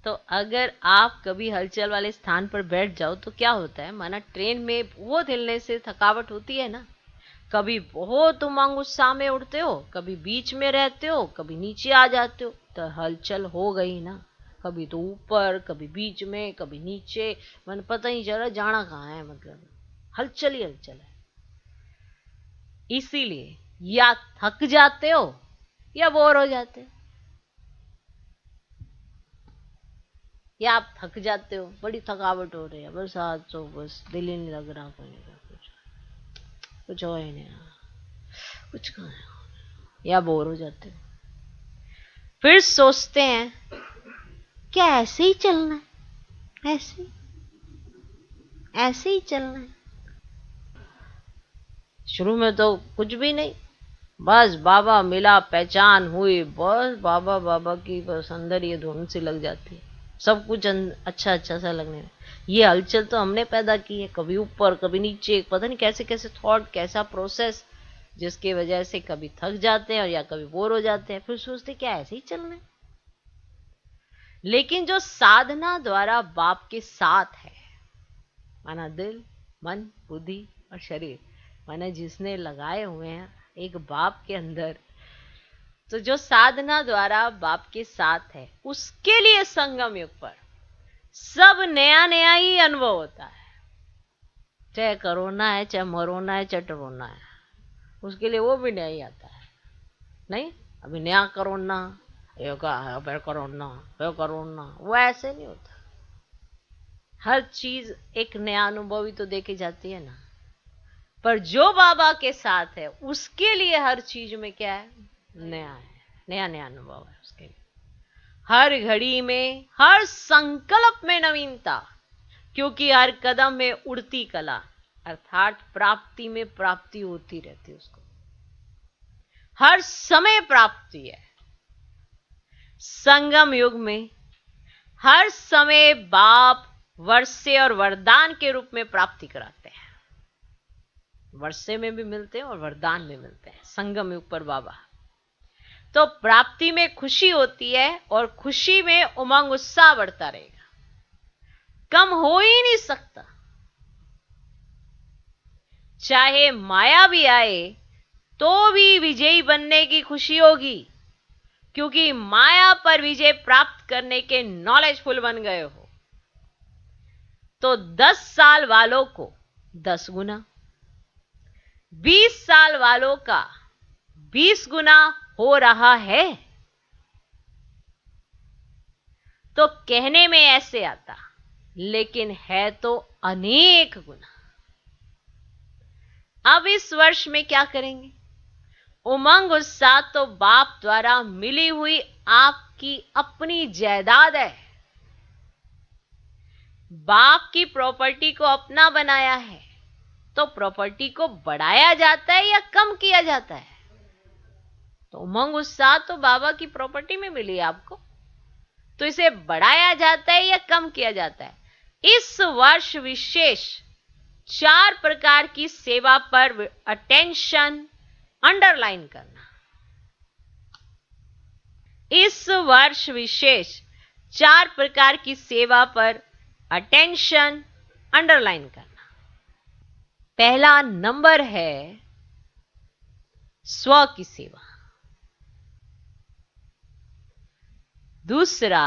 तो अगर आप कभी हलचल वाले स्थान पर बैठ जाओ तो क्या होता है? माना ट्रेन में बहुत हिलने से थकावट होती है ना। कभी बहुत उमंग उत्साह में उड़ते हो, कभी बीच में रहते हो, कभी नीचे आ जाते हो, तो हलचल हो गई ना। कभी तो ऊपर, कभी बीच में, कभी नीचे, मन पता ही चला जाना कहाँ है, मतलब हलचल ही हलचल है। इसीलिए या थक जाते हो या बोर हो जाते हो, या आप थक जाते हो, बड़ी थकावट हो रही है, बस आज तो बस दिल ही नहीं लग रहा करने का, कुछ हो ही नहीं रहा, कुछ कहाँ है, या बोर हो जाते हो। फिर सोचते हैं क्या ऐसे ही चलना है, ऐसे ही चलना है। शुरू में तो कुछ भी नहीं, बस बाबा मिला, पहचान हुई, बस बाबा बाबा की बस अंदर ये धुन सी लग जाती है, सब कुछ अच्छा अच्छा सा लगने में। ये हलचल तो हमने पैदा की है, कभी ऊपर कभी नीचे, पता नहीं कैसे कैसे थॉट, कैसा प्रोसेस, जिसकी वजह से कभी थक जाते हैं और या कभी बोर हो जाते हैं। फिर सोचते क्या ऐसे ही चलना है। लेकिन जो साधना द्वारा बाप के साथ है, माना दिल मन बुद्धि और शरीर, माना जिसने लगाए हुए हैं एक बाप के अंदर, तो जो साधना द्वारा बाप के साथ है, उसके लिए संगम युग पर सब नया नया ही अनुभव होता है। चाहे करोना है, चाहे मरोना है, चाहे टरोना है, उसके लिए वो भी नया ही आता है। नहीं अभी नया करोना, फिर करोना, फिर करोना, वो ऐसे नहीं होता। हर चीज एक नया अनुभव ही तो देखी जाती है ना। पर जो बाबा के साथ है उसके लिए हर चीज में क्या है? नया है, नया नया अनुभव है उसके लिए। हर घड़ी में, हर संकल्प में नवीनता, क्योंकि हर कदम में उड़ती कला, अर्थात प्राप्ति में प्राप्ति होती रहती है उसको, हर समय प्राप्ति है। संगम युग में हर समय बाप वर्षे और वरदान के रूप में प्राप्ति कराते हैं। वर्षे में भी मिलते हैं और वरदान में मिलते हैं, संगम युग पर बाबा। तो प्राप्ति में खुशी होती है और खुशी में उमंग उत्साह बढ़ता रहेगा, कम हो ही नहीं सकता। चाहे माया भी आए तो भी विजयी बनने की खुशी होगी, क्योंकि माया पर विजय प्राप्त करने के नॉलेजफुल बन गए हो। तो 10 साल वालों को 10 गुना, 20 साल वालों का 20 गुना हो रहा है। तो कहने में ऐसे आता, लेकिन है तो अनेक गुना। अब इस वर्ष में क्या करेंगे? उमंग उत्साह तो बाप द्वारा मिली हुई आपकी अपनी जायदाद है। बाप की प्रॉपर्टी को अपना बनाया है, तो प्रॉपर्टी को बढ़ाया जाता है या कम किया जाता है? तो उमंग उत्साह तो बाबा की प्रॉपर्टी में मिली आपको, तो इसे बढ़ाया जाता है या कम किया जाता है? इस वर्ष विशेष 4 प्रकार की सेवा पर अटेंशन अंडरलाइन करना। इस वर्ष विशेष 4 प्रकार की सेवा पर अटेंशन अंडरलाइन करना। पहला नंबर है स्व की सेवा, दूसरा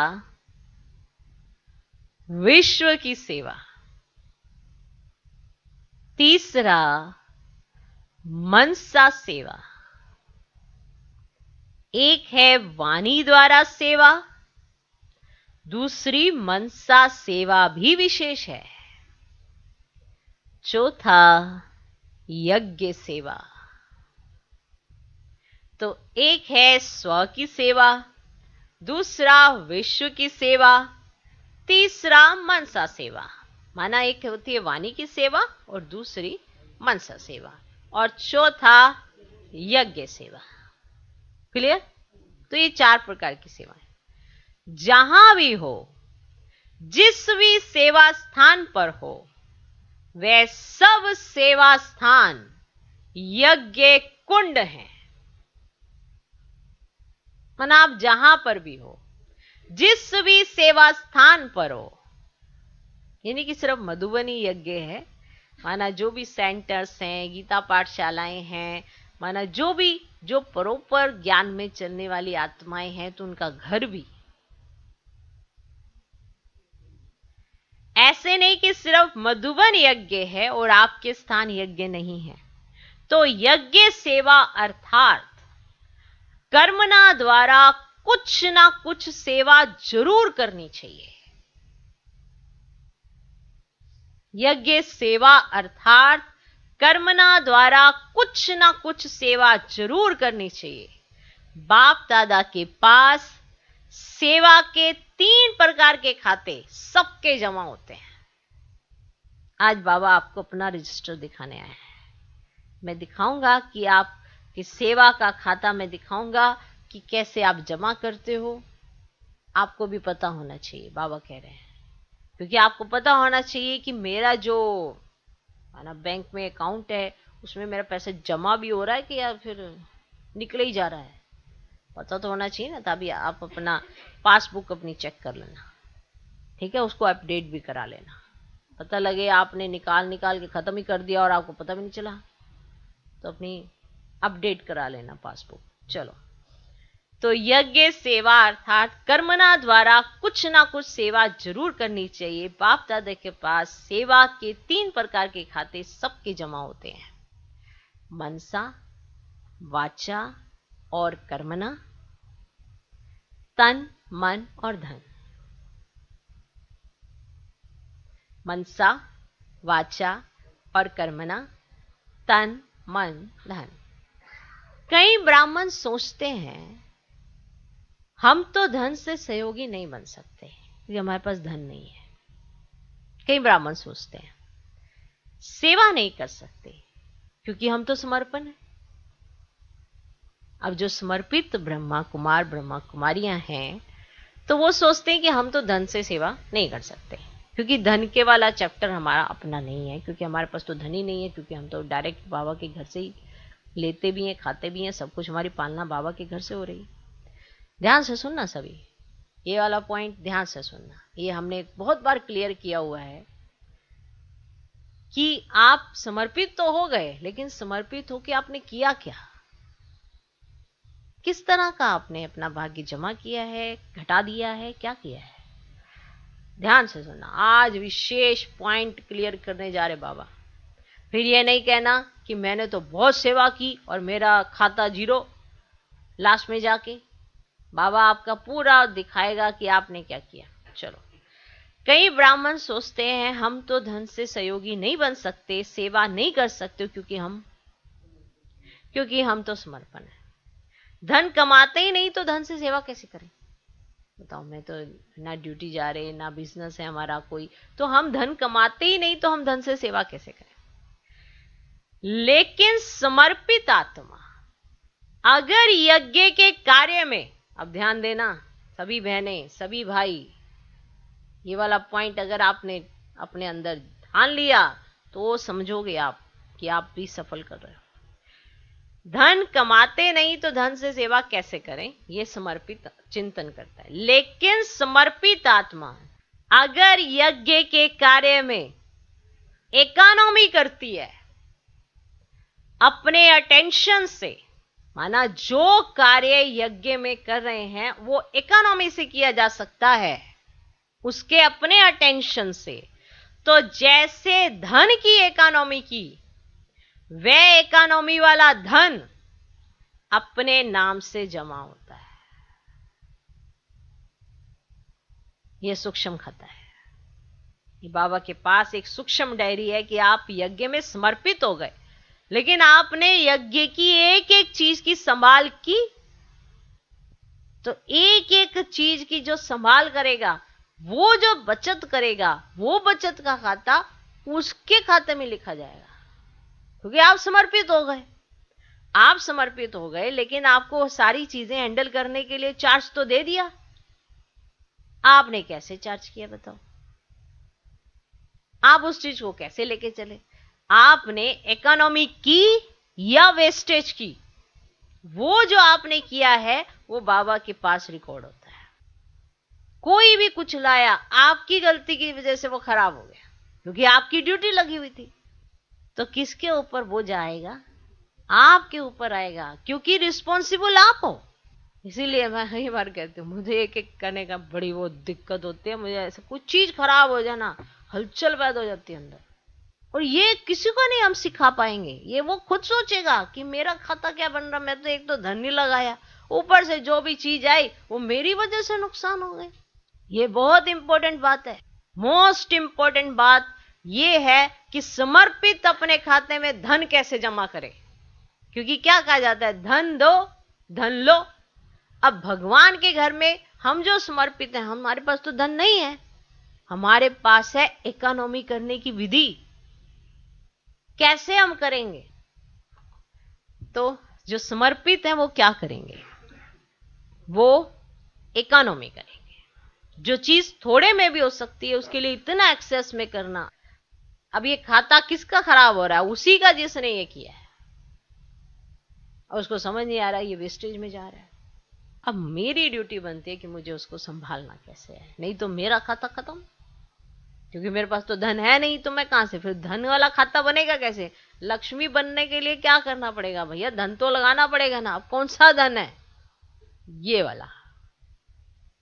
विश्व की सेवा, तीसरा मनसा सेवा, एक है वाणी द्वारा सेवा, दूसरी मनसा सेवा भी विशेष है, चौथा यज्ञ सेवा। तो एक है स्व की सेवा, दूसरा विश्व की सेवा, तीसरा मनसा सेवा। माना एक होती है वाणी की सेवा और दूसरी मनसा सेवा, और चौथा यज्ञ सेवा। क्लियर? तो ये 4 प्रकार की सेवाएं जहां भी हो, जिस भी सेवा स्थान पर हो, वह सब सेवा स्थान यज्ञ कुंड हैं। माना आप जहां पर भी हो, जिस भी सेवा स्थान पर हो, यानी कि सिर्फ मधुबनी यज्ञ है, माना जो भी सेंटर्स हैं, गीता पाठशालाएं हैं, माना जो परोपर ज्ञान में चलने वाली आत्माएं हैं, तो उनका घर भी। ऐसे नहीं कि सिर्फ मधुबन यज्ञ है और आपके स्थान यज्ञ नहीं है। तो यज्ञ सेवा अर्थात कर्मना द्वारा कुछ ना कुछ सेवा जरूर करनी चाहिए। यज्ञ सेवा अर्थात कर्मना द्वारा कुछ ना कुछ सेवा जरूर करनी चाहिए। बाप दादा के पास सेवा के 3 प्रकार के खाते सबके जमा होते हैं। आज बाबा आपको अपना रजिस्टर दिखाने आए हैं। मैं दिखाऊंगा कि आप की सेवा का खाता मैं दिखाऊंगा कि कैसे आप जमा करते हो। आपको भी पता होना चाहिए, बाबा कह रहे हैं, क्योंकि आपको पता होना चाहिए कि मेरा जो माना बैंक में अकाउंट है उसमें मेरा पैसा जमा भी हो रहा है कि या फिर निकले ही जा रहा है। पता तो होना चाहिए ना, तभी आप अपना पासबुक अपनी चेक कर लेना, ठीक है, उसको अपडेट भी करा लेना। पता लगे आपने निकाल के खत्म ही कर दिया और आपको पता भी नहीं चला, तो अपनी अपडेट करा लेना पासबुक। चलो, तो यज्ञ सेवा अर्थात कर्मना द्वारा कुछ ना कुछ सेवा जरूर करनी चाहिए। बाप दादा के पास सेवा के 3 प्रकार के खाते सबके जमा होते हैं, मनसा, वाचा और कर्मना, तन, मन और धन। मनसा, वाचा और कर्मना, तन, मन, धन। कई ब्राह्मण सोचते हैं हम तो धन से सहयोगी नहीं बन सकते क्योंकि हमारे पास धन नहीं है। कई ब्राह्मण सोचते हैं सेवा नहीं कर सकते क्योंकि हम तो समर्पण है। अब जो समर्पित ब्रह्मा कुमार ब्रह्मा कुमारियां हैं, तो वो सोचते हैं कि हम तो धन से सेवा नहीं कर सकते। क्योंकि धन के वाला चैप्टर हमारा अपना नहीं है, क्योंकि हमारे पास तो धन ही नहीं है, क्योंकि हम तो डायरेक्ट बाबा के घर से ही लेते भी हैं, खाते भी हैं, सब कुछ हमारी पालना बाबा के घर से हो रही है। ध्यान से सुनना सभी, ये वाला पॉइंट ध्यान से सुनना। ये हमने बहुत बार क्लियर किया हुआ है कि आप समर्पित तो हो गए, लेकिन समर्पित होकर आपने किया क्या, किस तरह का आपने अपना भाग्य जमा किया है, घटा दिया है, क्या किया है। ध्यान से सुनना, आज विशेष पॉइंट क्लियर करने जा रहे बाबा। फिर ये नहीं कहना कि मैंने तो बहुत सेवा की और मेरा खाता जीरो, लास्ट में जाके बाबा आपका पूरा दिखाएगा कि आपने क्या किया। चलो, कई ब्राह्मण सोचते हैं हम तो धन से सहयोगी नहीं बन सकते, सेवा नहीं कर सकते, क्योंकि हम तो समर्पण है, धन कमाते ही नहीं तो धन से सेवा कैसे करें। बताओ, मैं तो ना ड्यूटी जा रहे ना बिजनेस है हमारा कोई, तो हम धन कमाते ही नहीं तो हम धन से सेवा कैसे करें। लेकिन समर्पित आत्मा अगर यज्ञ के कार्य में, अब ध्यान देना सभी बहनें सभी भाई, ये वाला पॉइंट अगर आपने अपने अंदर ध्यान लिया तो समझोगे आप कि आप भी सफल कर रहे हो। धन कमाते नहीं तो धन से सेवा कैसे करें, ये समर्पित चिंतन करता है। लेकिन समर्पित आत्मा अगर यज्ञ के कार्य में इकोनॉमी करती है अपने अटेंशन से, माना जो कार्य यज्ञ में कर रहे हैं वो इकोनॉमी से किया जा सकता है, उसके अपने अटेंशन से, तो जैसे धन की इकोनॉमी की, वह इकोनॉमी वाला धन अपने नाम से जमा होता है। यह सूक्ष्म खाता है। ये बाबा के पास एक सूक्ष्म डायरी है कि आप यज्ञ में समर्पित हो गए, लेकिन आपने यज्ञ की एक एक चीज की संभाल की, तो एक एक चीज की जो संभाल करेगा, वो जो बचत करेगा, वो बचत का खाता उसके खाते में लिखा जाएगा, क्योंकि आप समर्पित हो गए। आप समर्पित हो गए, लेकिन आपको सारी चीजें हैंडल करने के लिए चार्ज तो दे दिया, आपने कैसे चार्ज किया बताओ, आप उस चीज को कैसे लेके चले, आपने इकोनॉमी की या वेस्टेज की, वो जो आपने किया है वो बाबा के पास रिकॉर्ड होता है। कोई भी कुछ लाया, आपकी गलती की वजह से वो खराब हो गया, क्योंकि आपकी ड्यूटी लगी हुई थी, तो किसके ऊपर वो जाएगा, आपके ऊपर आएगा, क्योंकि रिस्पॉन्सिबल आप हो। इसीलिए मैं कई बार कहती हूँ, मुझे एक एक करने का बड़ी वो दिक्कत होती है, मुझे ऐसा कुछ चीज खराब हो जाए ना, हलचल पैदा हो जाती है अंदर, और ये किसी को नहीं हम सिखा पाएंगे, ये वो खुद सोचेगा कि मेरा खाता क्या बन रहा, मैं तो एक तो धन नहीं लगाया, ऊपर से जो भी चीज आई वो मेरी वजह से नुकसान हो गई। ये बहुत इंपॉर्टेंट बात है। मोस्ट इंपॉर्टेंट बात ये है कि समर्पित अपने खाते में धन कैसे जमा करे, क्योंकि क्या कहा जाता है, धन दो धन लो। अब भगवान के घर में हम जो समर्पित हैं, हमारे पास तो धन नहीं है, हमारे पास है इकोनॉमी करने की विधि। कैसे हम करेंगे, तो जो समर्पित हैं वो क्या करेंगे, वो इकोनॉमी करेंगे। जो चीज थोड़े में भी हो सकती है उसके लिए इतना एक्सेस में करना। अब ये खाता किसका खराब हो रहा है, उसी का जिसने ये किया है, और उसको समझ नहीं आ रहा है ये वेस्टेज में जा रहा है। अब मेरी ड्यूटी बनती है कि मुझे उसको संभालना कैसे है, नहीं तो मेरा खाता खत्म, क्योंकि मेरे पास तो धन है नहीं, तो मैं कहां से फिर धन वाला खाता बनेगा कैसे। लक्ष्मी बनने के लिए क्या करना पड़ेगा भैया, धन तो लगाना पड़ेगा ना। अब कौन सा धन है, ये वाला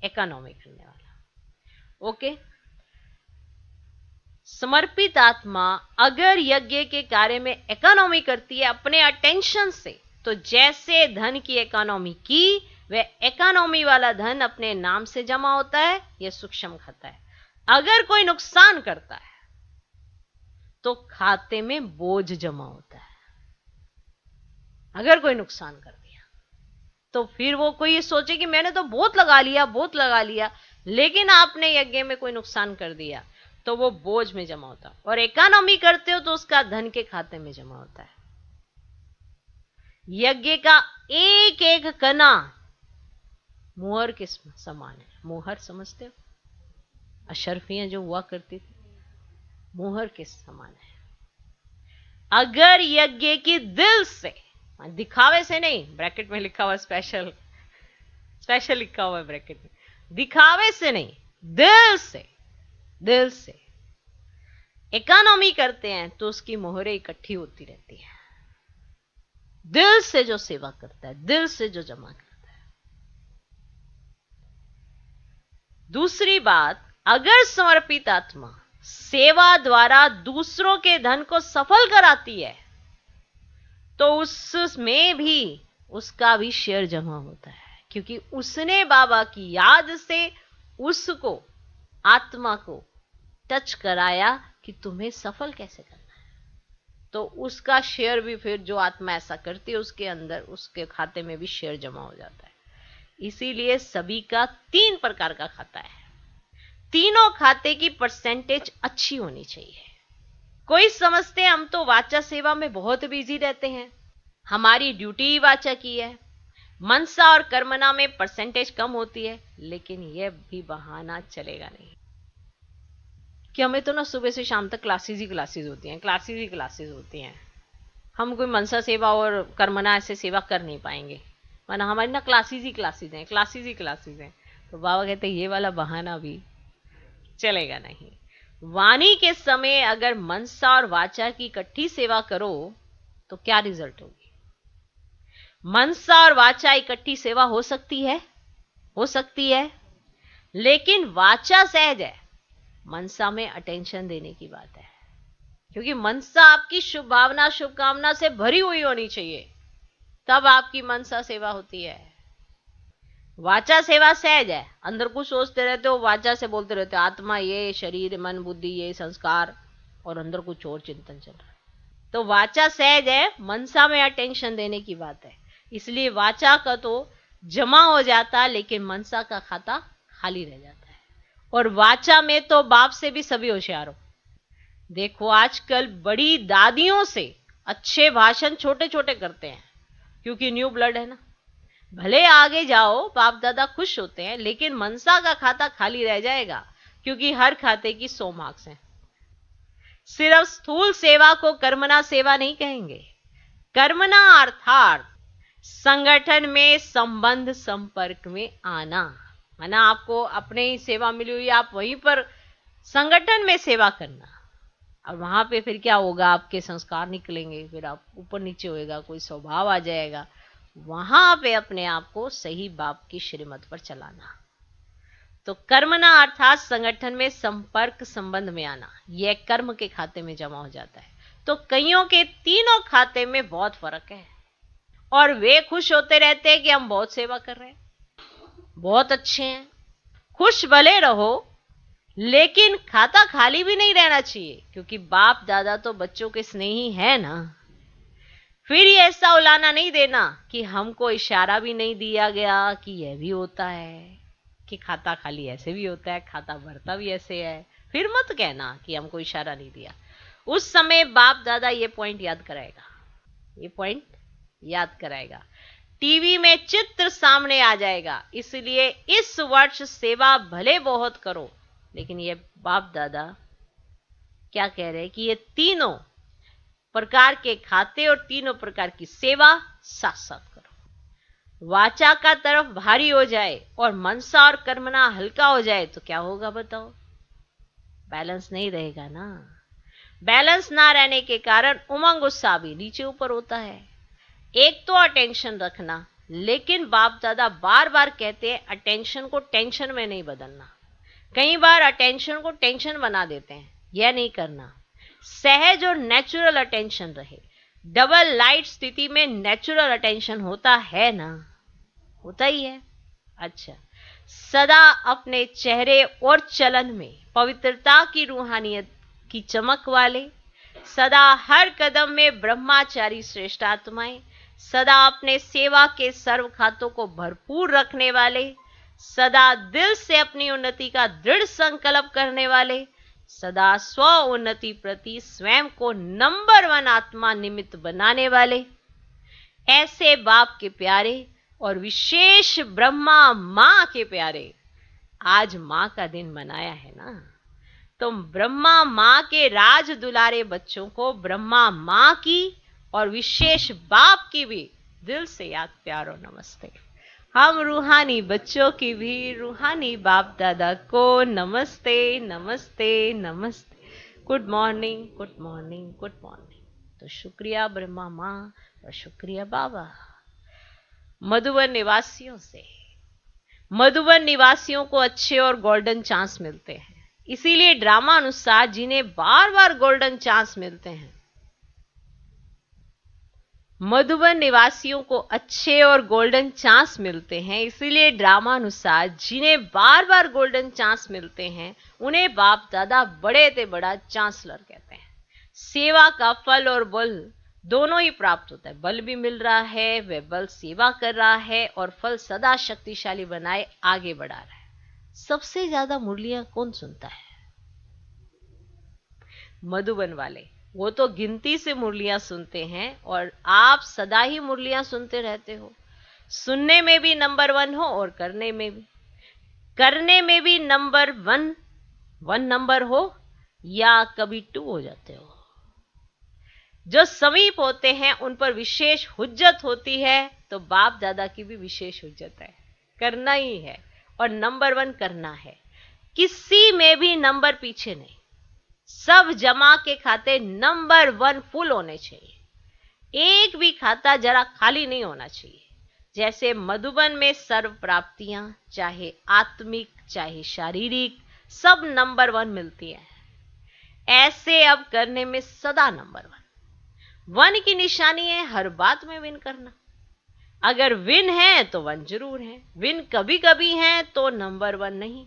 इकोनॉमी करने वाला। ओके, समर्पित आत्मा अगर यज्ञ के कार्य में इकोनॉमी करती है अपने अटेंशन से, तो जैसे धन की इकोनॉमी की, वह इकोनॉमी वाला धन अपने नाम से जमा होता है, यह सूक्ष्म खाता है। अगर कोई नुकसान करता है तो खाते में बोझ जमा होता है। अगर कोई नुकसान कर दिया तो फिर वो कोई ये सोचे कि मैंने तो बहुत लगा लिया, लेकिन आपने यज्ञ में कोई नुकसान कर दिया तो वो बोझ में जमा होता है। और इकोनॉमी करते हो तो उसका धन के खाते में जमा होता है। यज्ञ का एक एक कना मुहर के समान है। मुहर समझते हो, अशर्फियां जो हुआ करती थी, मोहर के समान है। अगर यज्ञ की दिल से, दिखावे से नहीं, ब्रैकेट में लिखा हुआ स्पेशल लिखा हुआ है ब्रैकेट में, दिखावे से नहीं, दिल से इकोनॉमी करते हैं तो उसकी मोहरें इकट्ठी होती रहती है। दिल से जो सेवा करता है, दिल से जो जमा करता है। दूसरी बात, अगर समर्पित आत्मा सेवा द्वारा दूसरों के धन को सफल कराती है तो उसमें भी उसका भी शेयर जमा होता है, क्योंकि उसने बाबा की याद से उसको, आत्मा को टच कराया कि तुम्हें सफल कैसे करना है, तो उसका शेयर भी फिर जो आत्मा ऐसा करती है उसके अंदर, उसके खाते में भी शेयर जमा हो जाता है। इसीलिए सभी का 3 प्रकार का खाता है, तीनों खाते की परसेंटेज अच्छी होनी चाहिए। कोई समझते हैं हम तो वाचा सेवा में बहुत बिजी रहते हैं, हमारी ड्यूटी ही वाचा की है, मनसा और कर्मना में परसेंटेज कम होती है, लेकिन यह भी बहाना चलेगा नहीं कि हमें तो ना सुबह से शाम तक क्लासेस ही क्लासेस होती हैं, हम कोई मनसा सेवा और कर्मना ऐसे सेवा कर नहीं पाएंगे, वरना हमारी ना क्लासेस ही क्लासेस हैं। तो बाबा कहते हैं ये वाला बहाना भी चलेगा नहीं। वाणी के समय अगर मनसा और वाचा की इकट्ठी सेवा करो तो क्या रिजल्ट होगी? मनसा और वाचा इकट्ठी सेवा हो सकती है, लेकिन वाचा सहज है, मनसा में अटेंशन देने की बात है, क्योंकि मनसा आपकी शुभ भावना, शुभकामना से भरी हुई होनी चाहिए, तब आपकी मनसा सेवा होती है। वाचा सेवा सहज है, अंदर कुछ सोचते रहते हो, वाचा से बोलते रहते हो, आत्मा ये, शरीर, मन, बुद्धि ये संस्कार, और अंदर कुछ और चिंतन चल रहा है। तो वाचा सहज है, मनसा में अटेंशन देने की बात है, इसलिए वाचा का तो जमा हो जाता, लेकिन मनसा का खाता खाली रह जाता है। और वाचा में तो बाप से भी सभी होशियार हो। देखो आजकल बड़ी दादियों से अच्छे भाषण छोटे छोटे करते हैं, क्योंकि न्यू ब्लड है ना, भले आगे जाओ, बाप दादा खुश होते हैं, लेकिन मनसा का खाता खाली रह जाएगा, क्योंकि हर खाते की 100 मार्क्स हैं। सिर्फ स्थूल सेवा को कर्मना सेवा नहीं कहेंगे। कर्मना अर्थात संगठन में संबंध संपर्क में आना, माना आपको अपने ही सेवा मिली हुई, आप वहीं पर संगठन में सेवा करना, और वहां पे फिर क्या होगा, आपके संस्कार निकलेंगे, फिर आप ऊपर नीचे होएगा, कोई स्वभाव आ जाएगा, वहां पे अपने आप को सही बाप की श्रीमत पर चलाना। तो कर्मना अर्थात संगठन में संपर्क संबंध में आना, यह कर्म के खाते में जमा हो जाता है। तो कईयों के तीनों खाते में बहुत फर्क है, और वे खुश होते रहते हैं कि हम बहुत सेवा कर रहे हैं, बहुत अच्छे हैं। खुश भले रहो, लेकिन खाता खाली भी नहीं रहना चाहिए, क्योंकि बाप दादा तो बच्चों के स्नेही है ना। फिर ये ऐसा उलाना नहीं देना कि हमको इशारा भी नहीं दिया गया कि यह भी होता है, कि खाता खाली ऐसे भी होता है, खाता भरता भी ऐसे है। फिर मत कहना कि हमको इशारा नहीं दिया। उस समय बाप दादा ये पॉइंट याद कराएगा, टीवी में चित्र सामने आ जाएगा। इसलिए इस वर्ष सेवा भले बहुत करो, लेकिन ये बाप दादा क्या कह रहे हैं कि ये तीनों प्रकार के खाते और तीनों प्रकार की सेवा साथ साथ करो। वाचा का तरफ भारी हो जाए और मनसा और कर्मना हल्का हो जाए तो क्या होगा बताओ? बैलेंस नहीं रहेगा ना। बैलेंस ना रहने के कारण उमंग उत्साह भी नीचे ऊपर होता है। एक तो अटेंशन रखना, लेकिन बाप दादा बार बार कहते हैं अटेंशन को टेंशन में नहीं बदलना। कई बार अटेंशन को टेंशन बना देते हैं, यह नहीं करना। सहज और नेचुरल अटेंशन रहे। डबल लाइट स्थिति में नेचुरल अटेंशन होता है ना, होता ही है। अच्छा, सदा अपने चेहरे और चलन में पवित्रता की रूहानियत की चमक वाले, सदा हर कदम में ब्रह्माचारी श्रेष्ठ आत्माएं, सदा अपने सेवा के सर्व खातों को भरपूर रखने वाले, सदा दिल से अपनी उन्नति का दृढ़ संकल्प करने वाले, सदा स्व उन्नति प्रति स्वयं को नंबर 1 आत्मा निमित्त बनाने वाले, ऐसे बाप के प्यारे और विशेष ब्रह्मा मां के प्यारे आज माँ का दिन मनाया है ना, तो ब्रह्मा माँ के राज दुलारे बच्चों को ब्रह्मा माँ की और विशेष बाप की भी दिल से याद प्यार और नमस्ते। हम रूहानी बच्चों की भी रूहानी बाप दादा को नमस्ते नमस्ते नमस्ते। Good morning good morning good morning. तो शुक्रिया ब्रह्मा माँ और शुक्रिया बाबा। मधुबन निवासियों को अच्छे और गोल्डन चांस मिलते हैं, इसीलिए ड्रामा अनुसार जिन्हें बार बार गोल्डन चांस मिलते हैं, मधुबन निवासियों को अच्छे और गोल्डन चांस मिलते हैं, इसीलिए ड्रामा अनुसार जिन्हें बार बार गोल्डन चांस मिलते हैं उन्हें बाप दादा बड़े से बड़ा चांसलर कहते हैं। सेवा का फल और बल दोनों ही प्राप्त होता है। बल भी मिल रहा है, वह बल सेवा कर रहा है और फल सदा शक्तिशाली बनाए आगे बढ़ा रहा है। सबसे ज्यादा मुरलियां कौन सुनता है? मधुबन वाले। वो तो गिनती से मुरलियां सुनते हैं और आप सदा ही मुरलियां सुनते रहते हो। सुनने में भी नंबर 1 हो और करने में भी नंबर 1 नंबर हो या कभी 2 हो जाते हो। जो समीप होते हैं उन पर विशेष हुज्जत होती है, तो बाप दादा की भी विशेष हुज्जत है। करना ही है और नंबर 1 करना है। किसी में भी नंबर पीछे नहीं, सब जमा के खाते नंबर 1 फुल होने चाहिए। एक भी खाता जरा खाली नहीं होना चाहिए। जैसे मधुबन में सर्व प्राप्तियां, चाहे आत्मिक चाहे शारीरिक, सब नंबर 1 मिलती है। ऐसे अब करने में सदा नंबर 1 की निशानी है हर बात में विन करना। अगर विन है तो 1 जरूर है, विन कभी कभी है तो नंबर 1 नहीं।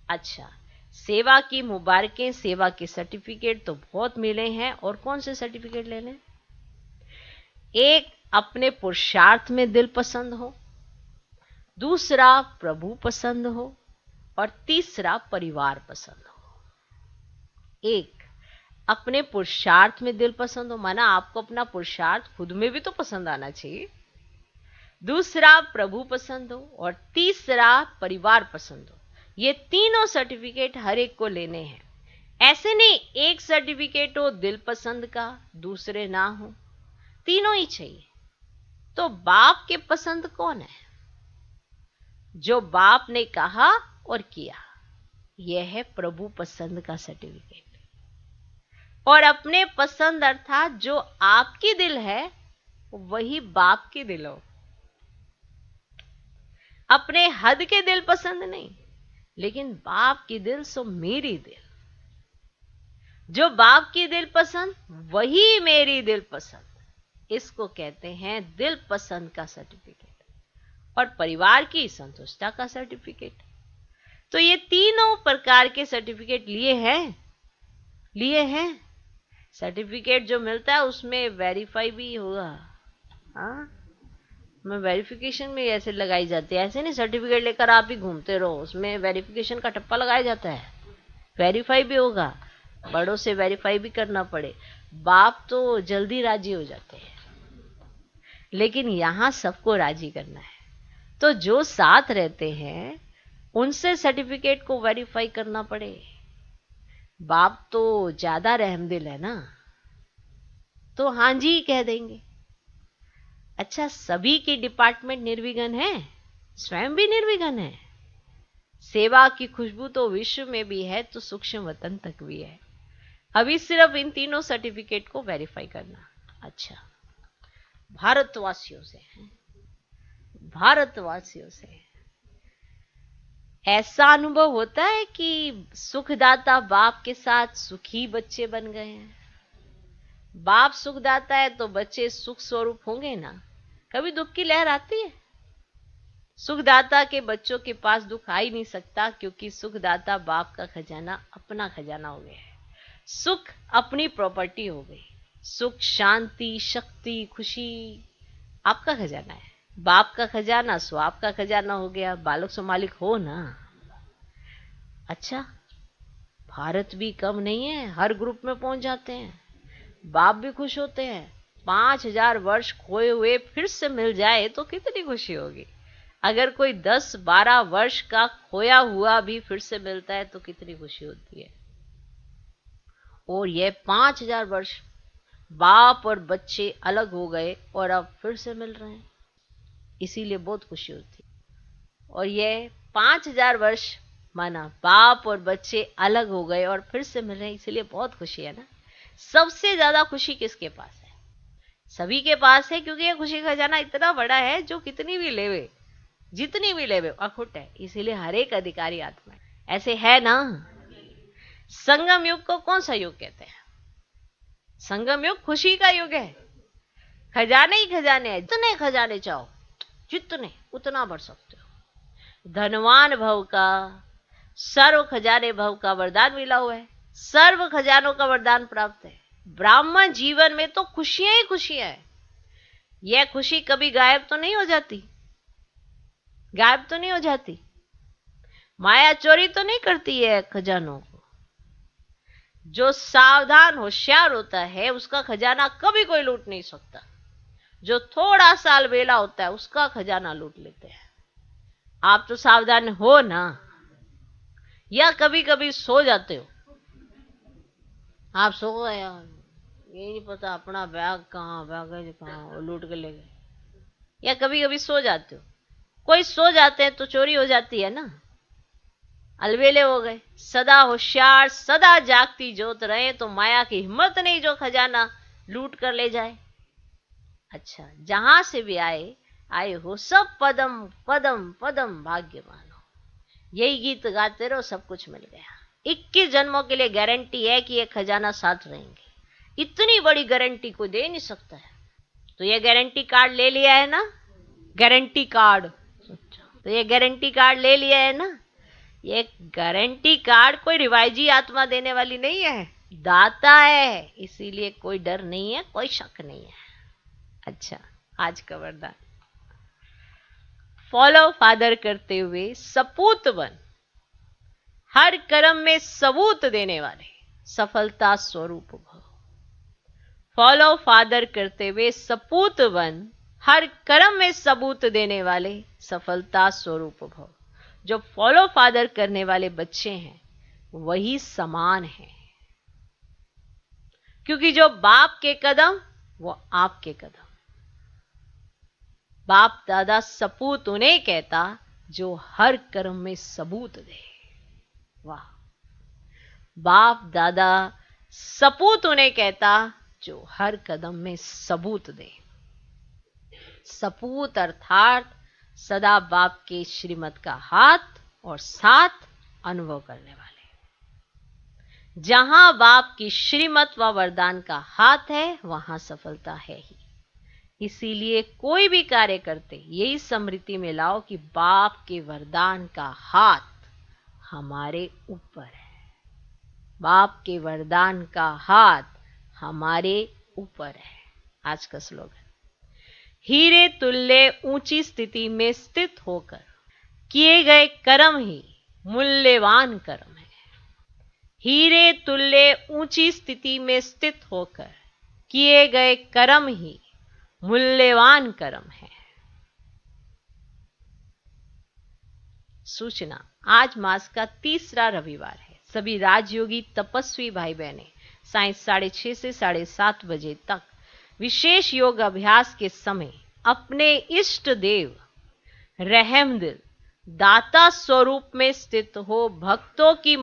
अच्छा, सेवा की मुबारकें, सेवा के सर्टिफिकेट तो बहुत मिले हैं। और कौन से सर्टिफिकेट ले लें? एक, अपने पुरुषार्थ में दिल पसंद हो, दूसरा प्रभु पसंद हो और तीसरा परिवार पसंद हो। एक, अपने पुरुषार्थ में दिल पसंद हो, माना आपको अपना पुरुषार्थ खुद में भी तो पसंद आना चाहिए। दूसरा प्रभु पसंद हो और तीसरा परिवार पसंद हो। ये तीनों सर्टिफिकेट हर एक को लेने हैं। ऐसे नहीं एक सर्टिफिकेट हो दिल पसंद का, दूसरे ना हो, तीनों ही चाहिए। तो बाप के पसंद कौन है? जो बाप ने कहा और किया, यह है प्रभु पसंद का सर्टिफिकेट। और अपने पसंद अर्थात जो आपकी दिल है वही बाप की दिल हो। अपने हद के दिल पसंद नहीं, लेकिन बाप की दिल सो मेरी दिल। जो बाप की दिल पसंद वही मेरी दिल पसंद, इसको कहते हैं दिल पसंद का सर्टिफिकेट। और परिवार की संतुष्टता का सर्टिफिकेट। तो ये तीनों प्रकार के सर्टिफिकेट लिए हैं। सर्टिफिकेट जो मिलता है उसमें वेरीफाई भी होगा। हाँ, में वेरिफिकेशन में ऐसे लगाई जाती है। ऐसे नहीं सर्टिफिकेट लेकर आप ही घूमते रहो, उसमें वेरिफिकेशन का टप्पा लगाया जाता है। वेरीफाई भी होगा, बड़ों से वेरीफाई भी करना पड़े। बाप तो जल्दी राजी हो जाते हैं, लेकिन यहां सबको राजी करना है। तो जो साथ रहते हैं उनसे सर्टिफिकेट को वेरीफाई करना पड़े। बाप तो ज्यादा रहमदिल है ना, तो हाँ जी कह देंगे। अच्छा, सभी के डिपार्टमेंट निर्विघ्न है, स्वयं भी निर्विघ्न है। सेवा की खुशबू तो विश्व में भी है, तो सूक्ष्म वतन तक भी है। अभी सिर्फ इन तीनों सर्टिफिकेट को वेरीफाई करना। अच्छा, भारतवासियों से ऐसा अनुभव होता है कि सुखदाता बाप के साथ सुखी बच्चे बन गए हैं। बाप सुखदाता है तो बच्चे सुख स्वरूप होंगे ना। कभी दुख की लहर आती है? सुखदाता के बच्चों के पास दुख आ ही नहीं सकता, क्योंकि सुखदाता बाप का खजाना अपना खजाना हो गया है। सुख अपनी प्रॉपर्टी हो गई। सुख, शांति, शक्ति, खुशी आपका खजाना है। बाप का खजाना सो आपका खजाना हो गया। बालक सो मालिक हो ना। अच्छा, भारत भी कम नहीं है, हर ग्रुप में पहुंच जाते हैं। बाप भी खुश होते हैं। 5000 वर्ष खोए हुए फिर से मिल जाए तो कितनी खुशी होगी। अगर कोई 10-12 वर्ष का खोया हुआ भी फिर से मिलता है तो कितनी खुशी होती है। और ये 5000 वर्ष बाप और बच्चे अलग हो गए और अब फिर से मिल रहे हैं, इसीलिए बहुत खुशी होती है। और ये 5000 वर्ष माना बाप और बच्चे अलग हो गए और फिर से मिल रहे हैं, इसीलिए बहुत खुशी है ना। सबसे ज्यादा खुशी किसके पास है? सभी के पास है, क्योंकि ये खुशी का खजाना इतना बड़ा है जो कितनी भी लेवे, जितनी भी लेवे अखुट है, इसीलिए हर एक अधिकारी आत्मा है। ऐसे है ना। संगम युग को कौन सा युग कहते हैं? संगम युग खुशी का युग है। खजाने ही खजाने हैं, जितने खजाने चाहो जितने उतना भर सकते हो। धनवान भव का, सर्व खजाने भव का वरदान मिला हुआ है, सर्व खजानों का वरदान प्राप्त है। ब्राह्मण जीवन में तो खुशियां ही खुशियां है। यह खुशी कभी गायब तो नहीं हो जाती, गायब तो नहीं हो जाती। माया चोरी तो नहीं करती है खजानों को। जो सावधान होशियार होता है उसका खजाना कभी कोई लूट नहीं सकता। जो थोड़ा सा अलबेला होता है उसका खजाना लूट लेते हैं। आप तो सावधान हो ना, या कभी कभी सो जाते हो? आप सो गए यार, ये नहीं पता अपना बैग कहाँ लूट के ले गए। या कभी कभी सो जाते हो? कोई सो जाते हैं तो चोरी हो जाती है ना। अलबेले हो गए, सदा होशियार सदा जागती जोत रहे तो माया की हिम्मत नहीं जो खजाना लूट कर ले जाए। अच्छा, जहां से भी आए हो सब पदम पदम पदम भाग्यवान हो। यही गीत गाते रहो, सब कुछ मिल गया। 21 जन्मों के लिए गारंटी है कि ये खजाना साथ रहेंगे। इतनी बड़ी गारंटी कोई दे नहीं सकता है। तो ये गारंटी कार्ड ले लिया है ना, गारंटी कार्ड। तो ये गारंटी कार्ड ले लिया है ना। ये गारंटी कार्ड कोई रिवाइजी आत्मा देने वाली नहीं है, दाता है, इसीलिए कोई डर नहीं है, कोई शक नहीं है। अच्छा, आज का वरदान, फॉलो फादर करते हुए सपूत बन, हर कर्म में सबूत देने वाले सफलता स्वरूप भव। फॉलो फादर करते हुए सपूत बन, हर कर्म में सबूत देने वाले सफलता स्वरूप भव। जो फॉलो फादर करने वाले बच्चे हैं वही समान है, क्योंकि जो बाप के कदम वो आपके कदम। बाप दादा सपूत उन्हें कहता जो हर कर्म में सबूत दे। वाह, बाप दादा सपूत उन्हें कहता जो हर कदम में सबूत दे। सपूत अर्थात सदा बाप के श्रीमत का हाथ और साथ अनुभव करने वाले। जहां बाप की श्रीमत व वरदान का हाथ है वहां सफलता है ही। इसीलिए कोई भी कार्य करते यही स्मृति में लाओ कि बाप के वरदान का हाथ हमारे ऊपर है। बाप के वरदान का हाथ हमारे ऊपर है। आज का स्लोगन, हीरे तुल्य ऊंची स्थिति में स्थित होकर किए गए कर्म ही मूल्यवान कर्म है। हीरे तुल्य ऊंची स्थिति में स्थित होकर किए गए कर्म ही मूल्यवान कर्म है। सूचना, आज मास का तीसरा रविवार है। सभी राजयोगी तपस्वी भाई बहनें सायं 6:30 से 7:30 बजे तक विशेष योग अभ्यास के समय अपने इष्ट देव रहमदिल दाता स्वरूप में स्थित हो भक्तों की